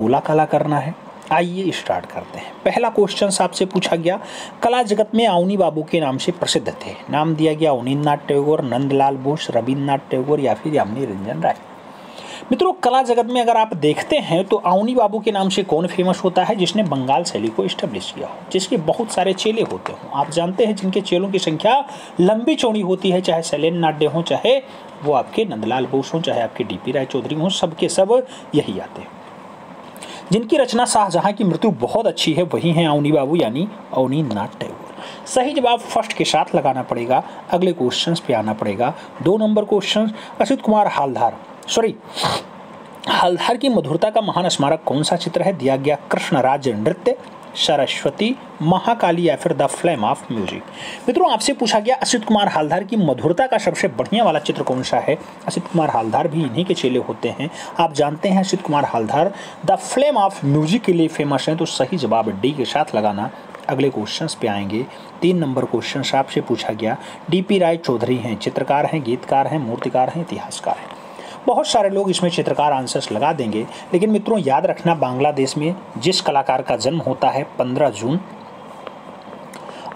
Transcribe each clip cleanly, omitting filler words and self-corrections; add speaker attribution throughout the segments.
Speaker 1: गोला काला करना है। आइए स्टार्ट करते हैं। पहला क्वेश्चन आपसे पूछा गया, कला जगत में अवनी बाबू के नाम से प्रसिद्ध थे। नाम दिया गया अवनींद्रनाथ टैगोर, नंदलाल बोस, रविन्द्रनाथ टैगोर या फिर यामिनी रंजन राय। मित्रों, कला जगत में अगर आप देखते हैं तो अवनी बाबू के नाम से कौन फेमस होता है? जिसने बंगाल शैली को इस्टेब्लिश किया हो, जिसके बहुत सारे चेले होते हों। आप जानते हैं जिनके चेलों की संख्या लंबी चौड़ी होती है, चाहे शैलेंद्र नाथ डे हों, चाहे वो आपके नंदलाल बोस हों, चाहे आपके डीपी राय चौधरी हों, सबके सब यही आते हैं। जिनकी रचना शाहजहां की मृत्यु बहुत अच्छी है वही हैं अवनी बाबू यानी अवनींद्रनाथ टैगोर। सही जवाब फर्स्ट के साथ लगाना पड़ेगा। अगले क्वेश्चन पे आना पड़ेगा। 2 नंबर क्वेश्चन, असित कुमार हल्दर की मधुरता का महान स्मारक कौन सा चित्र है? दिया गया कृष्णराज नृत्य, सरस्वती, महाकाली या फिर द फ्लेम ऑफ म्यूजिक। मित्रों, आपसे पूछा गया असित कुमार हल्दर की मधुरता का सबसे बढ़िया वाला चित्र कौन सा है? असित कुमार हल्दर भी इन्हीं के चेले होते हैं। आप जानते हैं Asit Kumar Haldar the flame of music के लिए फेमस हैं, तो सही जवाब डी के साथ लगाना। अगले क्वेश्चंस पे आएंगे। 3 नंबर क्वेश्चन आपसे पूछा गया, डीपी राय चौधरी हैं, चित्रकार हैं, गीतकार हैं, मूर्तिकार हैं, इतिहासकार हैं। बहुत सारे लोग इसमें चित्रकार आंसर्स लगा देंगे, लेकिन मित्रों याद रखना, बांग्लादेश में जिस कलाकार का जन्म होता है 15 जून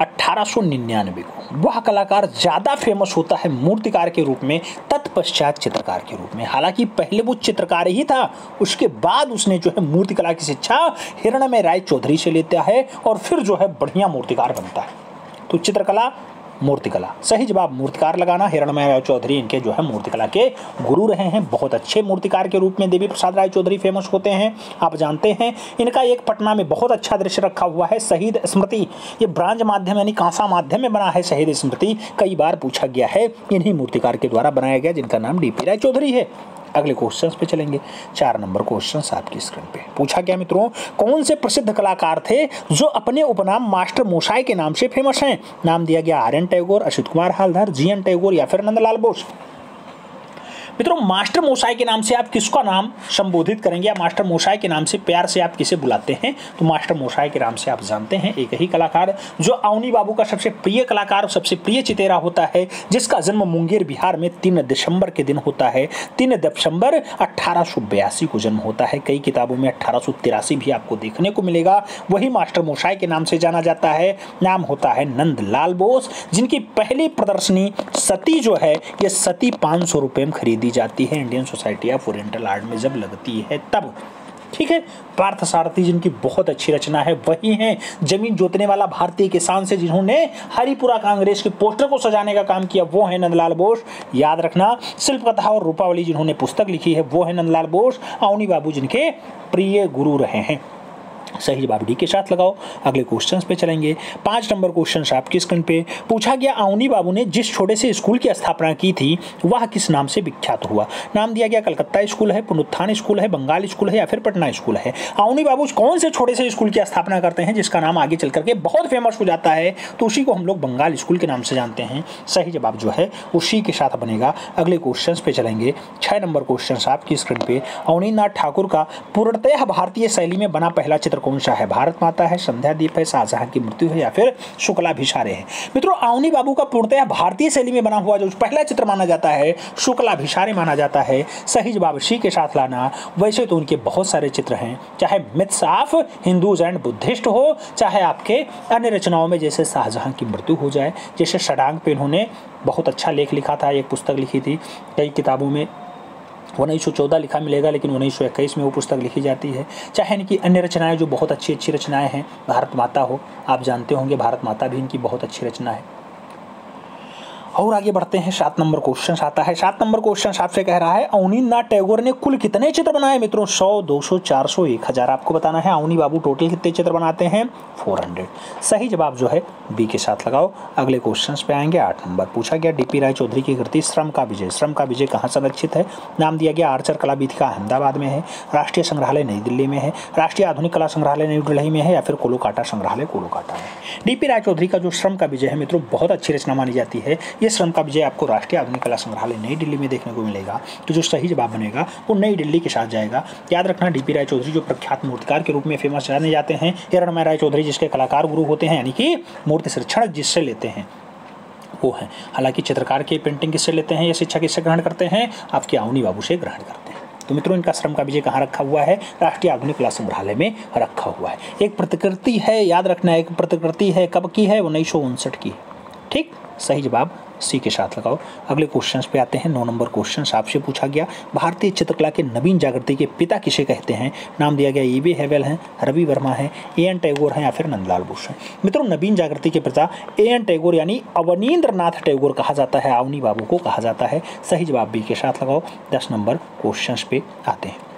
Speaker 1: 1899 को, वह कलाकार ज़्यादा फेमस होता है मूर्तिकार के रूप में, तत्पश्चात चित्रकार के रूप में। हालांकि पहले वो चित्रकार ही था, उसके बाद उसने जो है मूर्तिकला की शिक्षा हिरणमय राय चौधरी से लेता है और फिर जो है बढ़िया मूर्तिकार बनता है। तो चित्रकला, मूर्तिकला, सही जवाब मूर्तिकार लगाना। हिरणमय राय चौधरी इनके जो है मूर्तिकला के गुरु रहे हैं। बहुत अच्छे मूर्तिकार के रूप में देवी प्रसाद राय चौधरी फेमस होते हैं। आप जानते हैं इनका एक पटना में बहुत अच्छा दृश्य रखा हुआ है, शहीद स्मृति। ये ब्रांज माध्यम यानी कांसा माध्यम में बना है शहीद स्मृति। कई बार पूछा गया है, इन्हीं मूर्तिकार के द्वारा बनाया गया, जिनका नाम डीपी राय चौधरी है। अगले क्वेश्चंस पे चलेंगे। 4 नंबर क्वेश्चंस आपकी स्क्रीन पे पूछा गया, मित्रों कौन से प्रसिद्ध कलाकार थे जो अपने उपनाम मास्टर मोशाई के नाम से फेमस हैं? नाम दिया गया आर्यन टैगोर, असित कुमार हल्दर, जीएन टैगोर या फिर नंदलाल बोस। मित्रों, मास्टर मोशाई के नाम से आप किसका नाम संबोधित करेंगे या मास्टर मोशाई के नाम से प्यार से आप किसे बुलाते हैं? तो मास्टर मोशाई के नाम से आप जानते हैं एक ही कलाकार जो अवनी बाबू का सबसे प्रिय कलाकार, सबसे प्रिय चितेरा होता है, जिसका जन्म मुंगेर बिहार में 3 दिसंबर के दिन होता है। 3 दिसंबर 1882 को जन्म होता है। कई किताबों में 1883 भी आपको देखने को मिलेगा। वही मास्टर मोशाई के नाम से जाना जाता है। नाम होता है नंदलाल बोस, जिनकी पहली प्रदर्शनी सती जो है, ये सती 500 रुपये में खरीदी जाती है Indian society of oriental art में जब लगती है तब। ठीक है। पार्थसारथी जिनकी बहुत अच्छी रचना है, वही हैं जमीन जोतने वाला भारतीय किसान से जिन्होंने हरिपुरा कांग्रेस के पोस्टर को सजाने का काम किया, वो है नंदलाल बोस। याद रखना, शिल्प कथा और रूपावली जिन्होंने पुस्तक लिखी है, वो है नंदलाल बोस। अवनी बाबू जिनके प्रिय गुरु रहे हैं। सही जवाब डी के साथ लगाओ। अगले क्वेश्चंस पे चलेंगे। 5 नंबर क्वेश्चन आपकी स्क्रीन पे पूछा गया, अवनी बाबू ने जिस छोटे से स्कूल की स्थापना की थी वह किस नाम से विख्यात हुआ? नाम दिया गया कलकत्ता स्कूल है, पुनरुत्थान स्कूल है, बंगाल स्कूल है या फिर पटना स्कूल है। अवनी बाबू कौन से छोटे से स्कूल की स्थापना करते हैं जिसका नाम आगे चल करके बहुत फेमस हो जाता है? तो उसी को हम लोग बंगाल स्कूल के नाम से जानते हैं। सही जवाब जो है उसी के साथ बनेगा। अगले क्वेश्चन पे चलेंगे। 6 नंबर क्वेश्चन आपकी स्क्रीन पे, अवनींद्रनाथ ठाकुर का पूर्णतः भारतीय शैली में बना पहला चित्र कौन सा है? भारत माता है, संध्या दीप है, शाहजहां की मृत्यु है या फिर शुक्लाभिषारे है? मित्रों, अवनी बाबू का पूर्णतः भारतीय शैली में बना हुआ जो पहला चित्र माना जाता है शुक्लाभिषारे माना जाता है। सही जवाब सी के साथ लाना। वैसे तो उनके बहुत सारे चित्र हैं, चाहे myths of Hindus and Buddhist हो, चाहे आपके अन्य रचनाओं में जैसे शाहजहां की मृत्यु हो जाए, जैसे षडांग पे इन्होंने बहुत अच्छा लेख लिखा था, एक पुस्तक लिखी थी। कई किताबों में 1914 लिखा मिलेगा, लेकिन 1921 में वो पुस्तक लिखी जाती है। चाहे इनकी अन्य रचनाएं जो बहुत अच्छी अच्छी रचनाएं हैं, भारत माता हो, आप जानते होंगे भारत माता भी इनकी बहुत अच्छी रचना है। और आगे बढ़ते हैं। 7 नंबर क्वेश्चन आता है। 7 नंबर क्वेश्चन आपसे कह रहा है, अवनींद्रनाथ टैगोर ने कुल कितने चित्र बनाए? मित्रों 100, 200, 400, 1000 आपको बताना है। अवनी बाबू टोटल कितने चित्र बनाते हैं? 400। सही जवाब जो है बी के साथ लगाओ। अगले क्वेश्चन पे आएंगे। 8 नंबर पूछा गया, डीपी राय चौधरी की कृति श्रम का विजय। श्रम का विजय कहाँ संरक्षित है? नाम दिया गया आर्चर कला वीथिका अहमदाबाद में है, राष्ट्रीय संग्रहालय नई दिल्ली में है, राष्ट्रीय आधुनिक कला संग्रहालय नई दिल्ली में है या फिर कोलकाता संग्रहालय कोलकाता में। डीपी राय चौधरी का जो श्रम का विजय है मित्रों बहुत अच्छी रचना मानी जाती है। ये श्रम का विजय आपको राष्ट्रीय आधुनिक कला संग्रहालय नई दिल्ली में देखने को मिलेगा। तो जो सही जवाब बनेगा वो नई दिल्ली के साथ जाएगा। याद रखना, डीपी राय चौधरी जो प्रख्यात मूर्तिकार के रूप में फेमस जाने जाते हैं, हिरणमय राय चौधरी जिसके कलाकार गुरु होते हैं, यानी कि मूर्ति शिक्षण जिससे लेते हैं वो है। हालांकि चित्रकार की पेंटिंग किससे लेते हैं या शिक्षा किससे ग्रहण करते हैं? आपके अवनी बाबू से ग्रहण करते हैं। तो मित्रों इनका श्रम का विजय कहाँ रखा हुआ है? राष्ट्रीय आधुनिक कला संग्रहालय में रखा हुआ है। एक प्रतिकृति है, याद रखना, एक प्रतिकृति है, कब की है? 1959 की। ठीक, सही जवाब सी के साथ लगाओ। अगले क्वेश्चंस पे आते हैं। 9 नंबर क्वेश्चन आपसे पूछा गया, भारतीय चित्रकला के नवीन जागृति के पिता किसे कहते हैं? नाम दिया गया E.B. हेवेल हैं, रवि वर्मा है, A.N. टैगोर हैं या फिर नंदलाल बोस हैं। मित्रों नवीन जागृति के पिता A.N. टैगोर यानी अवनींद्रनाथ टैगोर कहा जाता है, अवनी बाबू को कहा जाता है। सही जवाब बी के साथ लगाओ। 10 नंबर क्वेश्चन पे आते हैं।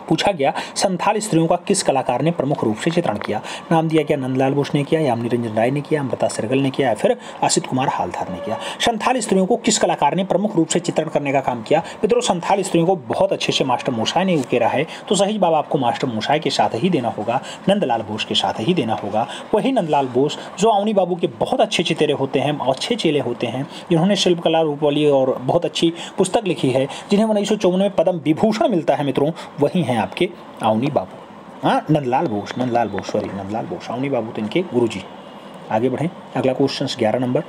Speaker 1: पूछा गया, संथाल स्त्रियों का किस कलाकार ने प्रमुख रूप से चित्रण किया? नाम दिया गया नंदलाल बोस ने किया, यामिनी रंजन राय ने किया, अमृता सहगल ने किया या फिर असित कुमार हालधार ने किया। संथाल स्त्रियों को किस कलाकार ने प्रमुख रूप से चित्रण करने का काम किया? मित्रों संथाल स्त्रियों को बहुत अच्छे से मास्टर मोसाई ने उकेरा है, तो सही जवाब आपको मास्टर मोसाई के साथ ही देना होगा, नंदलाल बोस के साथ ही देना होगा। वही नंदलाल बोस जो अवनी बाबू के बहुत अच्छे चितेरे होते हैं, अच्छे चेले होते हैं, जिन्होंने शिल्पकला रूपवाली और बहुत अच्छी पुस्तक लिखी है, जिन्हें 1954 में पद्म विभूषण मिलता है मित्रों, वही हैं आपके अवनी बाबू। हाँ, नंदलाल बोस, नंदलाल बोस, अवनी बाबू तो इनके गुरुजी। आगे बढ़ें। अगला क्वेश्चन 11 नंबर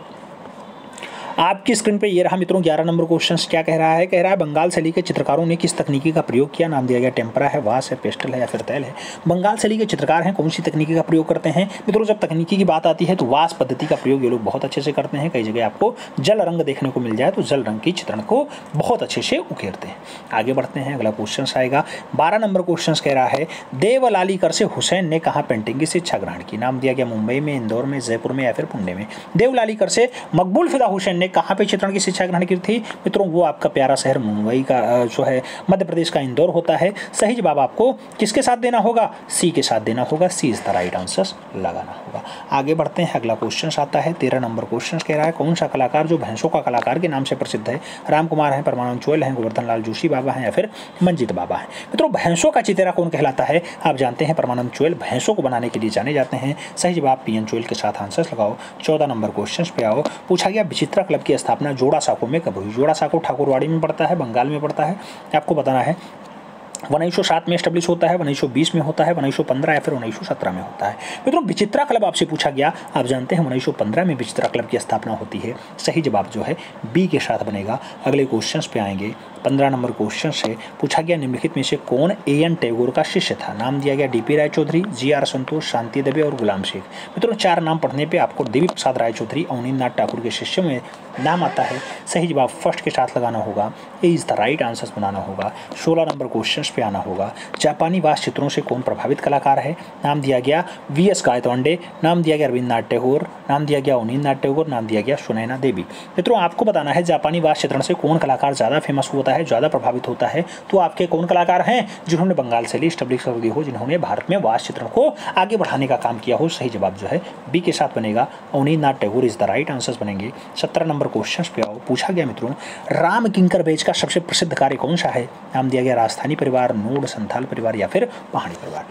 Speaker 1: आपकी स्क्रीन पे ये रहा मित्रों। 11 नंबर क्वेश्चन क्या कह रहा है? कह रहा है बंगाल शैली के चित्रकारों ने किस तकनीकी का प्रयोग किया? नाम दिया गया टेम्परा है, वास है, पेस्टल है या फिर तैल है। बंगाल शैली के चित्रकार हैं, कौन सी तकनीकी का प्रयोग करते हैं? मित्रों जब तकनीकी की बात आती है तो वास पद्धति का प्रयोग ये लोग बहुत अच्छे से करते हैं। कई जगह आपको जल रंग देखने को मिल जाए तो जल रंग की चित्रण को बहुत अच्छे से उकेरते हैं। आगे बढ़ते हैं। अगला क्वेश्चन आएगा 12 नंबर क्वेश्चन कह रहा है देवलालीकर से हुसैन ने कहाँ पेंटिंग की शिक्षा ग्रहण की? नाम दिया गया मुंबई में, इंदौर में, जयपुर में या फिर पुणे में। देवलालीकर से मकबूल फिदा हुसैन ने कहाँ पे चित्रण की शिक्षा ग्रहण की थी? मित्रों वो आपका प्यारा शहर मुंबई का जो है मध्य प्रदेश का इंदौर होता है। सही जवाब आपको किसके साथ देना होगा? सी के साथ देना होगा। सी इज द राइट आंसर लगाना होगा। आगे बढ़ते हैं। अगला क्वेश्चन आता है 13 नंबर क्वेश्चन कह रहा है कौन सा कलाकार जो भैंसों का कलाकार के नाम से प्रसिद्ध है? राम कुमार है, परमानंद चोयल हैं, गोवर्धन लाल जोशी बाबा हैं या फिर मंजीत बाबा हैं। मित्रों भैंसों का चितेरा कौन कहलाता है? आप जानते हैं परमानंद चोयल भैंसों को बनाने के लिए जाने जाते हैं। सही जवाब पीएन चोयल के साथ आंसर लगाओ। 14 नंबर क्वेश्चन पे आओ। पूछा गया विचित्रा क्लब की स्थापना जोड़ा साको में कब हुई? जोड़ा साको ठाकुरवाड़ी में पड़ता है, बंगाल में पड़ता है, आपको बताना है। 1907 में एस्टेब्लिश होता है, 1920 में होता है, 1915 या फिर 1917 में होता है। मित्रों विचित्रा क्लब आपसे पूछा गया, आप जानते हैं 1915 में विचित्रा क्लब की स्थापना होती है। सही जवाब जो है बी के साथ बनेगा। अगले क्वेश्चंस पे आएंगे। 15 नंबर क्वेश्चन से पूछा गया निम्नलिखित में से कौन A.N. टैगोर का शिष्य था? नाम दिया गया D.P. राय चौधरी, G.R. संतोष, शांति दवे और गुलाम शेख। मित्रों 4 नाम पढ़ने पे आपको देवी प्रसाद राय चौधरी अवनींद्रनाथ ठाकुर के शिष्यों में नाम आता है। सही जवाब फर्स्ट के साथ लगाना होगा, ए इज द राइट आंसर बनाना होगा। 16 नंबर क्वेश्चन पे आना होगा। जापानी वास्तु चित्रों से कौन प्रभावित कलाकार है? नाम दिया गया V.S. गायतोंडे, नाम दिया गया रविन्द्रनाथ टैगोर, नाम दिया गया अवनींद्रनाथ टैगोर, नाम दिया गया सुनैना देवी। मित्रों आपको बताना है जापानी वास्तु चित्रण से कौन कलाकार ज़्यादा फेमस होता है, ज़्यादा प्रभावित होता है। तो आपके कौन कलाकार हैं जिन्होंने बंगाल शैली स्टैब्लिश कर दी हो, जिन्होंने भारत में वास्तु चित्रण को आगे बढ़ाने का काम किया हो? सही जवाब जो है बी के साथ बनेगा, Abanindranath Tagore is the right answer बनेंगे। 17 नंबर क्वेश्चन पे आओ। पूछा गया मित्रों राम किंकर बैच का सबसे प्रसिद्ध कार्य कौन सा है? नाम दिया गया राजस्थानी परिवार, नोड, संथाल परिवार या फिर पहाड़ी परिवार।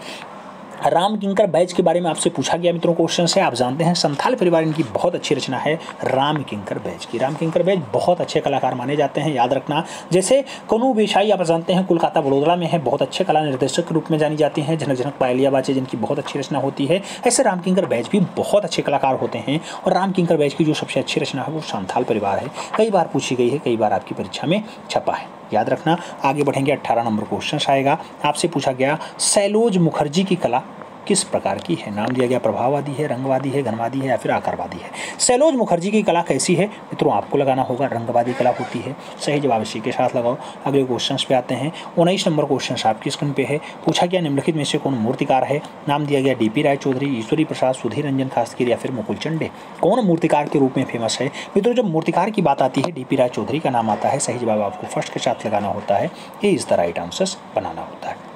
Speaker 1: राम किंकर बैच के बारे में आपसे पूछा गया मित्रों क्वेश्चन है। आप जानते हैं संथाल परिवार इनकी बहुत अच्छी रचना है राम किंकर बैच की। राम किंकर बैच बहुत अच्छे कलाकार माने जाते हैं, याद रखना। जैसे कनु बेशाई आप जानते हैं कोलकाता बड़ोदरा में है, बहुत अच्छे कला निर्देशक के रूप में जानी जाती हैं। झनक झनक पायलिया बाचे जिनकी बहुत अच्छी रचना होती है, ऐसे राम किंकर बैच भी बहुत अच्छे कलाकार होते हैं। और राम किंकर बैच की जो सबसे अच्छी रचना है वो संथाल परिवार है। कई बार पूछी गई है, कई बार आपकी परीक्षा में छपा है, याद रखना। आगे बढ़ेंगे। 18 नंबर क्वेश्चन आएगा। आपसे पूछा गया सैलोज मुखर्जी की कला किस प्रकार की है? नाम दिया गया प्रभाववादी है, रंगवादी है, घनवादी है या फिर आकारवादी है। सैलोज मुखर्जी की कला कैसी है? मित्रों आपको लगाना होगा रंगवादी कला होती है। सही जवाब इसी के साथ लगाओ। अगले क्वेश्चंस पे आते हैं। 19 नंबर क्वेश्चन आपकी स्क्रीन पे है। पूछा गया निम्नलिखित में से कौन मूर्तिकार है? नाम दिया गया D.P. राय चौधरी, ईश्वरी प्रसाद, सुधीर रंजन खासकर या फिर मुकुल चंडे। कौन मूर्तिकार के रूप में फेमस है? मित्रों जब मूर्तिकार की बात आती है D.P. राय चौधरी का नाम आता है। सही जवाब आपको फर्स्ट के साथ लगाना होता है, ए इज द राइट आंसर बनाना होता है।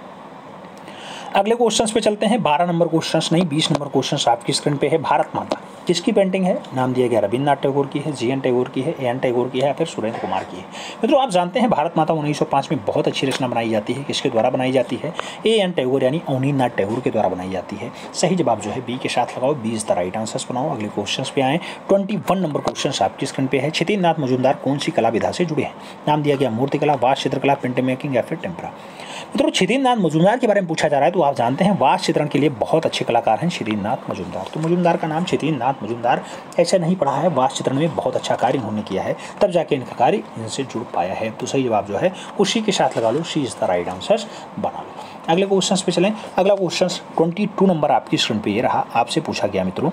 Speaker 1: अगले क्वेश्चंस पे चलते हैं। 12 नंबर क्वेश्चंस नहीं, 20 नंबर क्वेश्चंस आपकी स्क्रीन पे है। भारत माता किसकी पेंटिंग है? नाम दिया गया रविन्द्रनाथ टैगोर की है, G.N. टैगोर की है, A.N. टैगोर की है या फिर सुरेंद्र कुमार की है। मित्रों आप जानते हैं भारत माता 1905 में बहुत अच्छी रचना बनाई जाती है। किसके द्वारा बनाई जाती है? A.N. टैगोर यानी अवनींद्रनाथ टैगोर के द्वारा बनाई जाती है। सही जवाब जो है बी के साथ लगाओ, B is the right answer बनाओ। अगले क्वेश्चन पे आए। 21 नंबर क्वेश्चन आपकी स्क्रीन पे है। क्षितिज नाथ मजूमदार कौन सी कला विधा से जुड़े हैं? नाम दिया गया मूर्तिकला, वास्तु चित्रकला, प्रिंट मेकिंग या फिर टेम्परा। मित्रों क्षितिज मजूमदार के बारे में पूछा जा रहा है, तो आप जानते हैं वास्तु चित्रण के लिए बहुत अच्छे कलाकार हैं क्षितिज मजूमदार। तो मजूमदार का नाम क्षितिज मजूमदार ऐसा नहीं पड़ा है, वास्तु चित्रण में बहुत अच्छा कार्य उन्होंने किया है, तब जाके इनका कार्य इनसे जुड़ पाया है। तो सही जवाब जो है उसी के साथ लगा लो, सी इज द राइट आंसर बना लो। अगले क्वेश्चन पे चलें। अगला क्वेश्चन 22 नंबर आपकी स्क्रीन पे ये रहा। आपसे पूछा गया मित्रों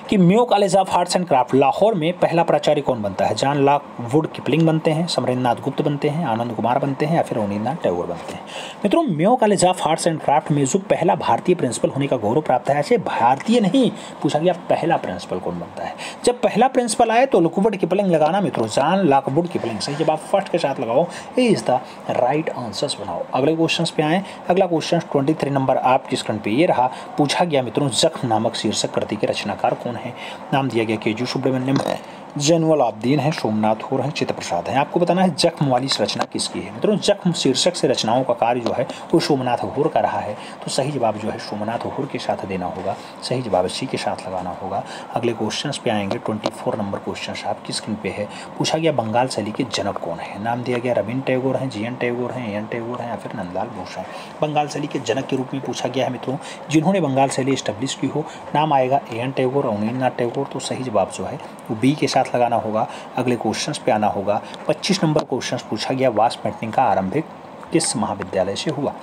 Speaker 1: कि Mayo college of arts and craft Lahore में पहला प्राचार्य कौन बनता है? जॉन लॉक वुड किपलिंग बनते हैं, समरेंद्रनाथ गुप्त बनते हैं, आनंद कुमार बनते हैं या फिर अवनींद्रनाथ टैगोर बनते हैं? मित्रों Mayo college of arts and craft में जो पहला भारतीय प्रिंसिपल होने का गौरव प्राप्त है, ऐसे भारतीय नहीं, पूछा गया पहला प्रिंसिपल कौन बनता है? जब पहला प्रिंसिपल आए तो लॉकवुड किपलिंग लगाना मित्रों, जॉन लॉकवुड किपलिंग। सही जब आप फर्स्ट के साथ लगाओ, ये इज द राइट आंसर्स बनाओ। अगले क्वेश्चन पे आए। अगला क्वेश्चन 23 नंबर आपकी स्क्रीन पे ये रहा। पूछा गया मित्रों जख्म नामक शीर्षक कृति के रचनाकार कौन है? नाम दिया गया केजू सुब्रमण्यम है, जैनुअल आब्दीन है, सोमनाथ होर है, चित्त प्रसाद है। आपको बताना है जख्म वाली रचना किसकी है। मित्रों जख्म शीर्षक से रचनाओं का कार्य जो है वो सोमनाथ होर का रहा है। तो सही जवाब जो है सोमनाथ होर के साथ देना होगा, सही जवाब इसी के साथ लगाना होगा। अगले क्वेश्चन पे आएंगे। 24 नंबर क्वेश्चन आपकी स्क्रीन पे है। पूछा गया बंगाल शैली के जनक कौन है? नाम दिया गया रविन्द्र टैगोर हैं, जी एन टैगोर हैं, ए एन टैगोर हैं या फिर नंदलाल बोस हैं। बंगाल शैली के जनक के रूप में पूछा गया है मित्रों जिन्होंने बंगाल शैली स्टैब्लिश की हो। नाम आएगा ए एन टैगोर, अवनींद्रनाथ टैगोर। तो सही जवाब जो है वो बी के साथ लगाना होगा। अगले क्वेश्चंस पे आना होगा। 25 नंबर क्वेश्चंस पूछा गया वास पेंटिंग का आरंभिक किस महाविद्यालय से हुआ?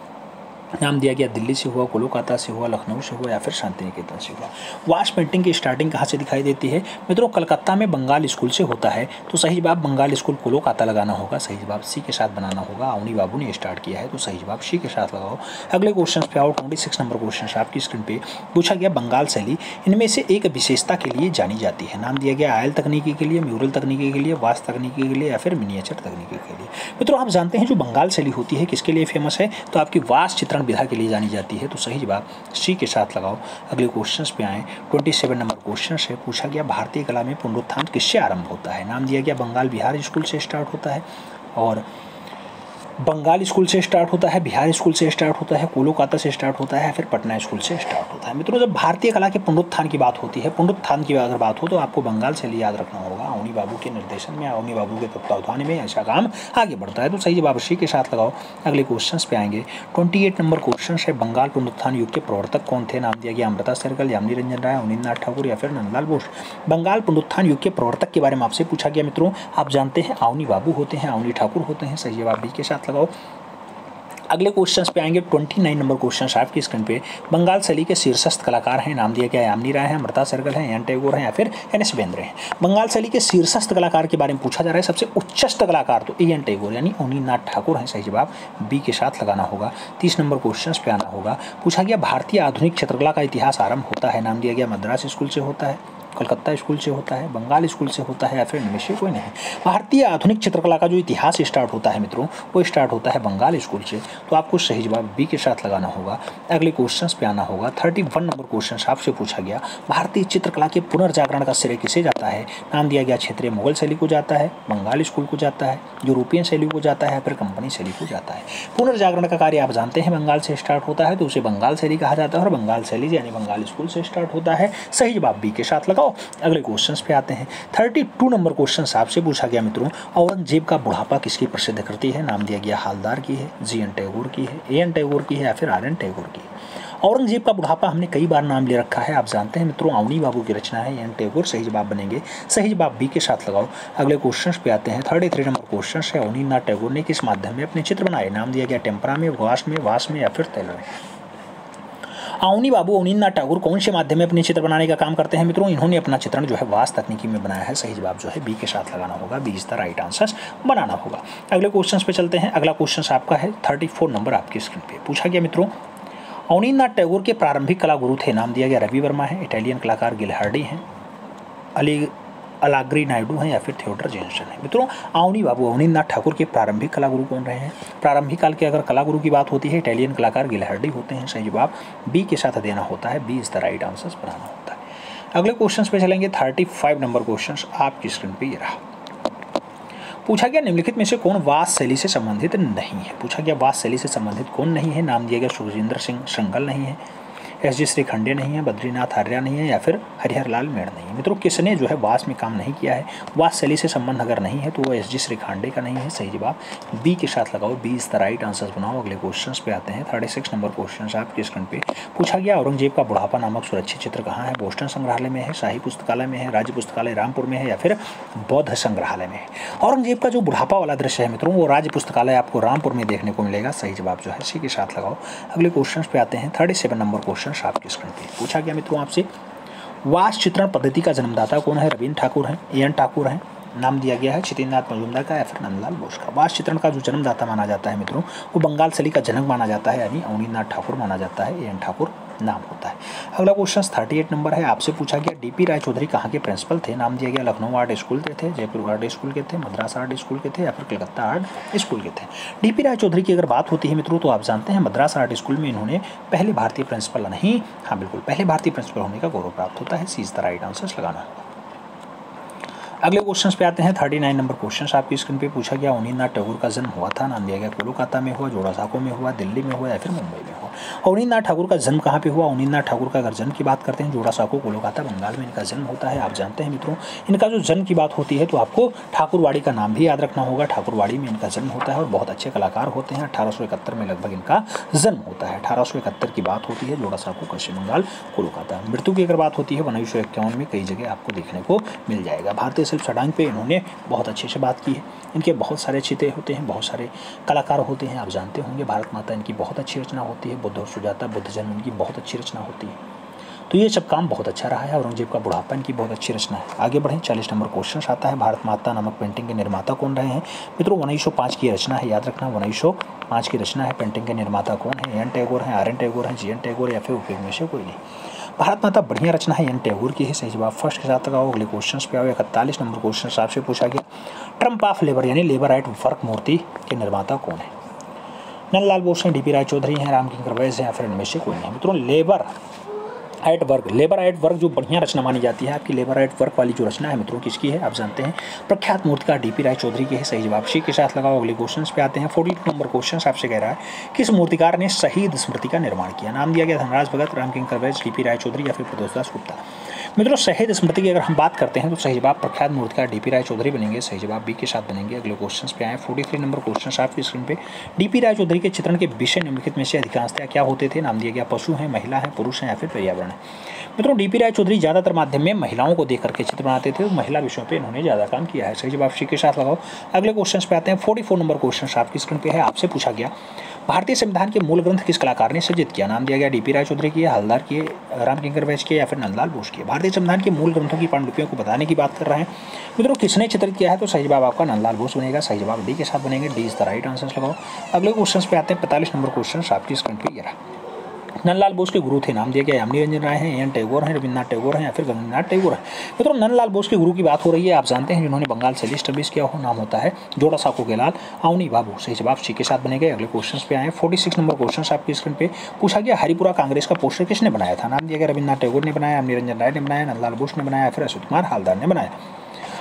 Speaker 1: नाम दिया गया दिल्ली से हुआ, कोलकाता से हुआ, लखनऊ से हुआ या फिर शांति निकेतन से हुआ। वाश पेंटिंग की स्टार्टिंग कहाँ से दिखाई देती है? मित्रों कलकत्ता में बंगाल स्कूल से होता है। तो सही जवाब बंगाल स्कूल कोलकाता लगाना होगा, सही जवाब सी के साथ बनाना होगा। अवनी बाबू ने स्टार्ट किया है, तो सही जवाब सी के साथ लगाओ। अगले क्वेश्चन पे आओ। 26 नंबर क्वेश्चन आपकी स्क्रीन पे पूछा गया बंगाल शैली इनमें से एक विशेषता के लिए जानी जाती है। नाम दिया गया आयल तकनीकी के लिए, म्यूरल तकनीकी के लिए, वास्तु तकनीकी के लिए या फिर मिनिएचर तकनीकी के लिए। मित्रों आप जानते हैं जो बंगाल शैली होती है किसके लिए फेमस है? तो आपकी वास्तु चित्रण विधा के लिए जानी जाती है। तो सही जवाब सी के साथ लगाओ। अगले क्वेश्चंस पे आए। 27 नंबर क्वेश्चन से पूछा गया भारतीय कला में पुनरुत्थान किससे आरंभ होता है? नाम दिया गया बंगाल बिहार स्कूल से स्टार्ट होता है, और बंगाल स्कूल से स्टार्ट होता है, बिहार स्कूल से स्टार्ट होता है, कोलकाता से स्टार्ट होता है, फिर पटना स्कूल से स्टार्ट होता है। मित्रों जब भारतीय कला के पुनरुत्थान की बात होती है, पुनरुत्थान की अगर बात हो तो आपको बंगाल शैली याद रखना होगा। अवनी बाबू के निर्देशन में, अवनी बाबू के तत्वावधान में ऐसा काम आगे बढ़ता है। तो सही जवाब सी के साथ लगाओ। अगले क्वेश्चन पे आएंगे। 28 नंबर क्वेश्चन है बंगाल पुनरुत्थान युग के प्रवर्तक कौन थे? नाम दिया गया अमृता सहगल, यामिनी रंजन राय, अवनींद्रनाथ ठाकुर या फिर नंदलाल बोस। बंगाल पुनरुत्थान युग के प्रवर्तक के बारे में आपसे पूछा गया मित्रों, आप जानते हैं अवनी बाबू होते हैं, अवनी ठाकुर होते हैं। सही जवाब बी के साथ लगाओ। अगले क्वेश्चंस पे आएंगे। 29 नंबर क्वेश्चन आपकी स्क्रीन पे बंगाल शैली के शीर्षस्थ कलाकार हैं। नाम दिया गया यामिनी राय है, अमृता सहगल है, एन टैगोर हैं या फिर एन एस बेंद्रे हैं। बंगाल शैली के शीर्षस्थ कलाकार के बारे में पूछा जा रहा है, सबसे उच्चस्थ कलाकार तो ए एन टैगोर यानी अवनींद्रनाथ ठाकुर हैं। सही जवाब बी के साथ लगाना होगा। 30 नंबर क्वेश्चन पे आना होगा। पूछा गया भारतीय आधुनिक चित्रकला का इतिहास आरंभ होता है। नाम दिया गया मद्रास स्कूल से होता है, कलकत्ता स्कूल से होता है, बंगाल स्कूल से होता है या फिर इनमें से कोई नहीं। भारतीय आधुनिक चित्रकला का जो इतिहास स्टार्ट होता है मित्रों वो स्टार्ट होता है बंगाल स्कूल से। तो आपको सही जवाब बी के साथ लगाना होगा। अगले क्वेश्चन पे आना होगा। 31 नंबर क्वेश्चन आपसे पूछा गया भारतीय चित्रकला के पुनर्जागरण का श्रेय किसे जाता है? नाम दिया गया क्षेत्रीय मुगल शैली को जाता है, बंगाल स्कूल को जाता है, यूरोपियन शैली को जाता है, फिर कंपनी शैली को जाता है। पुनर्जागरण का कार्य आप जानते हैं बंगाल से स्टार्ट होता है, तो उसे बंगाल शैली कहा जाता है और बंगाल शैली यानी बंगाल स्कूल से स्टार्ट होता है। सही जवाब बी के साथ लगाओ। अगले क्वेश्चन पे आते हैं। 32 नंबर क्वेश्चन आपसे पूछा गया मित्रों औरंगजेब का बुढ़ापा किसकी प्रसिद्ध कृति है? नाम दिया गया हालदार की है, जी एन टैगोर की है, ए एन टैगोर की है या फिर आर एन टैगोर की है। औरंगजेब का बुढ़ापा हमने कई बार नाम ले रखा है, आप जानते हैं मित्रों अवनी बाबू की रचना है, एन टैगोर। सही जवाब बनेंगे, सही जवाब बी के साथ लगाओ। अगले क्वेश्चन पे आते हैं। 33 नंबर क्वेश्चन है अवनींद्रनाथ टैगोर ने किस माध्यम में अपने चित्र बनाए? नाम दिया गया टेम्परा में, वास में या फिर तैल में। अवनी बाबू अवनींद्रनाथ टैगोर कौन से माध्यम में अपने चित्र बनाने का काम करते हैं मित्रों? इन्होंने अपना चित्रण जो है वास्तु तकनीकी में बनाया है। सही जवाब जो है बी के साथ लगाना होगा, B is the right answer बनाना होगा। अगले क्वेश्चन पे चलते हैं। अगला क्वेश्चन आपका है 34 नंबर आपकी स्क्रीन पे पूछा गया मित्रों अवनींद्रनाथ टैगोर के प्रारंभिक कला गुरु थे। नाम दिया गया रवि वर्मा है, इटालियन कलाकार गिलहार्डी हैं, अलाग्री नायडू हैं या फिर थियोडर जेनसन है। मित्रों अवनी बाबू अवनींद्रनाथ ठाकुर के प्रारंभिक कला गुरु कौन रहे हैं? प्रारंभिक काल के अगर कला गुरु की बात होती है इटालियन कलाकार गिलहार्डी होते हैं। सही जवाब बी के साथ देना होता है, B is the right answer बनाना होता है। अगले क्वेश्चन पे चलेंगे। 35 नंबर क्वेश्चन आपकी स्क्रीन पे ये रहा। पूछा गया निम्नलिखित में से कौन वास्तु शैली से संबंधित नहीं है? पूछा गया वास्तु शैली से संबंधित कौन नहीं है? नाम दिया गया सुखजिंदर सिंह श्रृंगल नहीं है, एस.जी. श्रीखंडे नहीं है, बद्रीनाथ आर्या नहीं है या फिर हरिहर लाल मेड़ नहीं है। मित्रों किसने जो है वास में काम नहीं किया है, वास शैली से संबंध अगर नहीं है तो वो एस.जी. श्रीखंडे का नहीं है। सही जवाब बी के साथ लगाओ, B is the right answer बनाओ। अगले क्वेश्चन पे आते हैं। 36 नंबर क्वेश्चन आपके स्क्रीन पे पूछा गया, औरंगजेब का बुढ़ापा नामक सुरक्षित चित्र कहाँ है? बोस्टन संग्रहालय में है, शाही पुस्तकालय में है, राज्य पुस्तकालय रामपुर में है या फिर बौद्ध संग्रहालय में है? औरंगजेब का जो बुढ़ापा वाला दृश्य है मित्रों वो राज्य पुस्तकालय आपको रामपुर में देखने को मिलेगा। सही जवाब जो है सी के साथ लगाओ। अगले क्वेश्चन पे आते हैं। 37 नंबर क्वेश्चन आपके स्क्रीन पे पूछा गया मित्रों आपसे, वास चित्रण पद्धति का जन्मदाता कौन है? रविन्द्र ठाकुर है, एन ठाकुर है, नाम दिया गया है क्षितिजनाथ मजूमदार का या फिर नंदलाल बोस का? वास चित्रण का जो जन्मदाता माना जाता है मित्रों वो बंगाल शैली का जनक माना जाता है, यानी अवनींद्रनाथ ठाकुर माना जाता है, एन ठाकुर नाम होता है। अगला क्वेश्चन 38 नंबर है, आपसे पूछा गया डीपी राय चौधरी कहाँ के प्रिंसिपल थे? नाम दिया गया लखनऊ आर्ट स्कूल के थे, जयपुर आर्ट स्कूल के थे, मद्रास आर्ट स्कूल के थे या फिर कलकत्ता आर्ट स्कूल के थे? डीपी राय चौधरी की अगर बात होती है मित्रों तो आप जानते हैं मद्रास आर्ट स्कूल में इन्होंने पहले भारतीय प्रिंसिपल नहीं, हाँ बिल्कुल पहले भारतीय प्रिंसिपल होने का गौरव प्राप्त होता है। सी इज द राइट आंसर लगाना। अगले क्वेश्चन पे आते हैं। 39 नंबर क्वेश्चन आपकी स्क्रीन पे पूछा गया, अवनींद्रनाथ टैगोर का जन्म हुआ था? नाम दिया गया कोलकाता में हुआ, जोड़ासांको में हुआ, दिल्ली में हुआ या फिर मुंबई में हुआ? अवनींद्रनाथ ठाकुर का जन्म कहाँ पे हुआ? अवनींद्रनाथ ठाकुर का अगर जन्म की बात करते हैं जोड़ासांको कोलकाता बंगाल में इनका जन्म होता है। आप जानते हैं मित्रों इनका जो जन्म की बात होती है तो आपको ठाकुरवाड़ी का नाम भी याद रखना होगा। ठाकुरवाड़ी में इनका जन्म होता है और बहुत अच्छे कलाकार होते हैं। 1871 में लगभग इनका जन्म होता है। 1871 की बात होती है, जोड़ासांको पश्चिम बंगाल कोलकाता। मृत्यु की अगर बात होती है 1951 में कई जगह आपको देखने को मिल जाएगा। भारतीय शिल्प सडांग पे इन्होंने बहुत अच्छे से बात की है। इनके बहुत सारे चित्र होते हैं, बहुत सारे कलाकार होते हैं। आप जानते होंगे भारत माता इनकी बहुत अच्छी रचना होती है, बुद्ध और सुजाता बुद्ध जन्म इनकी बहुत अच्छी रचना होती है। तो ये सब काम बहुत अच्छा रहा है। औरंगजेब का बुढ़ापा इनकी बहुत अच्छी रचना है। आगे बढ़ें। 40 नंबर क्वेश्चन आता है, भारत माता नामक पेंटिंग के निर्माता कौन रहे हैं? मित्रों 1905 की रचना है, याद रखना 1905 की रचना है। पेंटिंग के निर्माता कौन है? एन टैगोर हैं, आर एन टैगोर हैं, जी एन टैगोर या फिर उपयोग में से कोई नहीं। भारत माता बढ़िया रचना है, एन टैगोर की है। सही जवाब फर्स्ट के साथ लगाओ। अगले क्वेश्चन पे आओ। 41 नंबर क्वेश्चन आपसे पूछा गया, ट्रम्प ऑफ लेबर यानी लेबर राइट वर्क मूर्ति के निर्माता कौन है? नंदलाल बोस हैं, डीपी राय चौधरी हैं, रामकिंकर वैस हैं या फिर इनमें से कोई नहीं। मित्रों लेबर एट वर्क जो बढ़िया रचना मानी जाती है आपकी लेबर एट वर्क वाली जो रचना है मित्रों किसकी है? आप जानते हैं प्रख्यात मूर्तिकार डीपी राय चौधरी की है। सही जवाब सी के साथ लगाओ। अगले क्वेश्चन पे आते हैं। 42 नंबर क्वेश्चन आपसे कह रहा है, किस मूर्तिकार ने शहीद स्मृति का निर्माण किया? नाम दिया गया धनराज भगत, रामकिंकर वैस, डीपी राय चौधरी या फिर प्रदोषदास गुप्ता? मित्रों शहीद स्मृति की अगर हम बात करते हैं तो सही जवाब प्रख्यात मूर्तिकार डीपी राय चौधरी बनेंगे। सही जवाब बी के साथ बनेंगे। अगले क्वेश्चन पे आए। 43 नंबर क्वेश्चन आपकी स्क्रीन पे, डीपी राय चौधरी के चित्रण के विषय निम्नलिखित में से अधिकांशतः क्या होते थे? नाम दिया गया पशु हैं, महिला हैं, पुरुष हैं या फिर पर्यावरण है? मित्रों डीपी राय चौधरी ज़्यादातर माध्यम में महिलाओं को देख करके चित्र बनाते थे, महिला विषयों पे इन्होंने ज़्यादा काम किया है। सही जवाब सी के साथ लगाओ। अगले क्वेश्चन पे आते हैं। 44 नंबर क्वेश्चन आपकी स्क्रीन पे है, आपसे पूछा गया भारतीय संविधान के मूल ग्रंथ किस कलाकार ने सृजित किया? नाम दिया गया डीपी राय चौधरी की, हलदार की, रामकिंकर वैस की या फिर नंदलाल बोस की? भारतीय संविधान के मूल ग्रंथों की पांडुलिपियों को बताने की बात कर रहे हैं मित्रों, किसने चित्रित किया है? तो सही जवाब आपका नंदलाल बोस बनेगा। सही जवाब डी के साथ बनेंगे। D is the right answer लगाओ। अगले क्वेश्चन पे आते हैं। 45 नंबर क्वेश्चन आपकी स्क्रीन पे ये रहा, नंदलाल बोस के गुरु थे, नाम दिया गया यामिनी रंजन राय हैं, एन टैगोर हैं, रविन्द्रनाथ टैगोर हैं या फिर गंगानाथ टैगोर हैं? मित्रों नंदलाल बोस के गुरु की बात हो रही है। आप जानते हैं जिन्होंने बंगाल शैली स्टडीज किया हो, नाम होता है जोड़ासांको के लाल अवनी बाबू। सही जवाब सी के साथ बनेगा। अगले क्वेश्चन पे आए। 46 नंबर क्वेश्चन आपकी स्क्रीन पे पूछा गया, हरिपुरा कांग्रेस का पोस्टर किसने बनाया था? नाम दिया गया रविन्द्रनाथ टैगोर ने बनाया, यामिनी रंजन राय ने बनाया, नंदलाल बोस ने बनाया या फिर अशोक कुमार हालदार ने बनाया?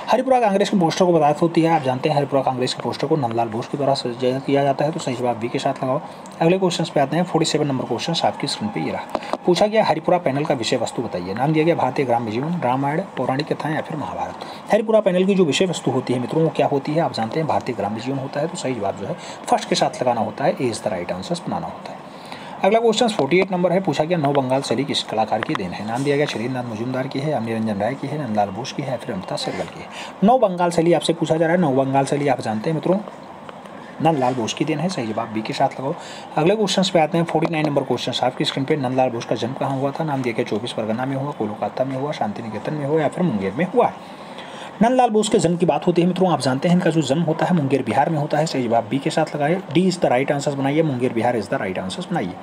Speaker 1: हरिपुरा कांग्रेस के पोस्टर को बताया होती है। आप जानते हैं हरिपुरा कांग्रेस के पोस्टर को नंदलाल बोस के द्वारा सजाया किया जाता है। तो सही जवाब बी के साथ लगाओ। अगले क्वेश्चन पे आते हैं। 47 नंबर क्वेश्चन आपकी स्क्रीन पे ये रहा, पूछा गया हरिपुरा पैनल का विषय वस्तु बताइए। नाम दिया गया भारतीय ग्राम्य जीवन, रामायण, पौराणिक कथाएं या फिर महाभारत? हरिपुरा पैनल की जो विषय वस्तु होती है मित्रों वो क्या होती है? आप जानते हैं भारतीय ग्राम्य जीवन होता है। तो सही जवाब जो है फर्स्ट के साथ लगाना होता है, ए इज द राइट आंसर बनाना होता है। अगला क्वेश्चन 48 नंबर है, पूछा गया नव बंगाल शैली किस कलाकार की देन है? नाम दिया गया क्षितिजनाथ मजूमदार की है, यामिनी रंजन राय की है, नंदलाल बोस की है, फिर अमृता शेरगिल की है? नव बंगाल शैली आपसे पूछा जा रहा है। नव बंगाल शैली आप जानते हैं मित्रों नंदलाल बोस की देन है। सही जवाब बी के साथ लगाओ। अगले क्वेश्चन पे आते हैं। 49 नंबर क्वेश्चन आपकी स्क्रीन पे, नंदलाल बोस का जन्म कहाँ हुआ था? नाम दिया गया 24 परगना में हुआ, कोलकाता में हुआ, शांति निकेतन में हुआ या फिर मुंगेर में हुआ? नंदलाल बोस के जन्म की बात होती है मित्रों, आप जानते हैं इनका जो जन्म होता है मुंगेर बिहार में होता है। सही जवाब बी के साथ लगाए। D is the right answer बनाइए, Munger Bihar is the right answer बनाइए।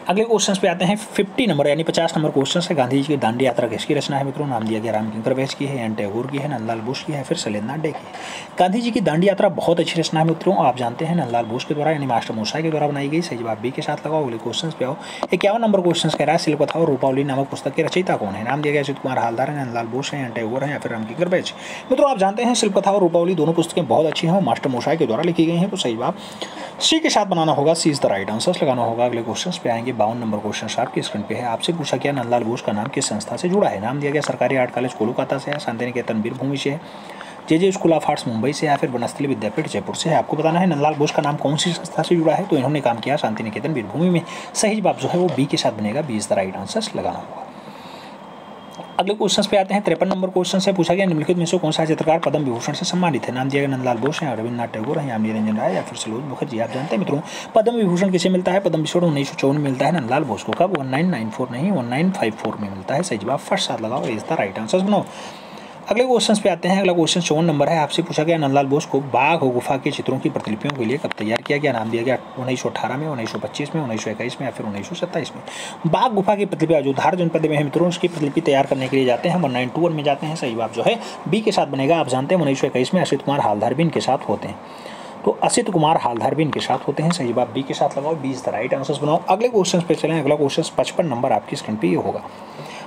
Speaker 1: अगले क्वेश्चन पे आते हैं। 50 नंबर यानी 50 नंबर क्वेश्चन है, गांधी जी की दांडी यात्रा किसकी रचना है मित्रों? नाम दिया गया रामकिंकर वैस की है, एन टैगोर की है, नंदलाल बोस की है, फिर शैलेंद्रनाथ डे की है? गांधी जी की दांडी यात्रा बहुत अच्छी रचना है मित्रों, आप जानते हैं नंदलाल बोस के द्वारा यानी मास्टर मोसाई के द्वारा बनाई गई। सही जवाब बी के साथ लगाओ। अगले क्वेश्चन पे आओ। 51 नंबर क्वेश्चन कह रहा है, शिल्पकथा और रूपावली नामक पुस्तक के रचयिता कौन है? नाम दिया गया अच्युत कुमार हालदार है, नंदलाल बोस है, एन टैगोर है या फिर रामकिंकर वैस? मित्रों आप जानते हैं शिल्पकथा और रूपावली दोनों पुस्तकें बहुत अच्छी हैं, मास्टर मोसाई के द्वारा लिखी गई हैं। तो सही जवाब सी के साथ बनाना होगा, सी इज द राइट आंसर लगाना होगा। अगले क्वेश्चन पे आएंगे। 52 नंबर क्वेश्चन आपकी स्क्रीन पे है। आपसे पूछा गया नंदलाल बोस का नाम किस संस्था से जुड़ा है। नाम दिया गया सरकारी आर्ट कॉलेज कोलकाता से है, शांति निकेतन वीरभूमि से है, जे स्कूल ऑफ आर्ट्स मुंबई से या फिर बनस्थली विद्यापीठ जयपुर से है। आपको बताना है नंदलाल बोस का नाम कौन सी संस्था से जुड़ा है, तो इन्होंने काम किया शांति निकेतन वीरभूमि में। सही जवाब जो है वो बी के साथ बनेगा, B is the right answer लगाना होगा। अगले क्वेश्चन पे आते हैं। 53 नंबर क्वेश्चन से पूछा गया निम्नलिखित में से कौन सा चित्रकार पद्म विभूषण से सम्मानित है। नाम दिया गया नंदलाल बोस है, रविन्द्रनाथ टैगोर है, यामिनी रंजन राय या फिर सलोज मुखर्जी। आप जानते हैं मित्रों पद्म विभूषण किसे मिलता है। पद्म विभूषण 1954 में मिलता है नंदलाल बोस को। कब? 1994 नहीं 1954 में मिलता है। सही जवाब फर्स्ट साथ लगाओ, इज द राइट आंसर बनाओ। अगले क्वेश्चन पे आते हैं। अगला क्वेश्चन 54 नंबर है। आपसे पूछा गया नंदलाल बोस को बाघ और गुफा के चित्रों की प्रतिलिपियों के लिए कब तैयार किया गया। नाम दिया गया 1918 में, 1925 में, 1921 में या फिर 1927 में। बाघ गुफा की प्रतिलिपि जो धार जनपद में है मित्रों, उसकी प्रतिलिपि तैयार करने के लिए जाते हैं 1921 में जाते हैं। सही जवाब जो है बी के साथ बनेगा। आप जानते हैं 1921 में असित कुमार हालधार भी इनके साथ होते हैं, तो असित कुमार हालधार भी इनके साथ होते हैं। सही जवाब बी के साथ लगाओ, B is the right answer बनाओ। अगले क्वेश्चन पे चलें। अगला क्वेश्चन 55 नंबर आपकी स्क्रीन पे ये होगा।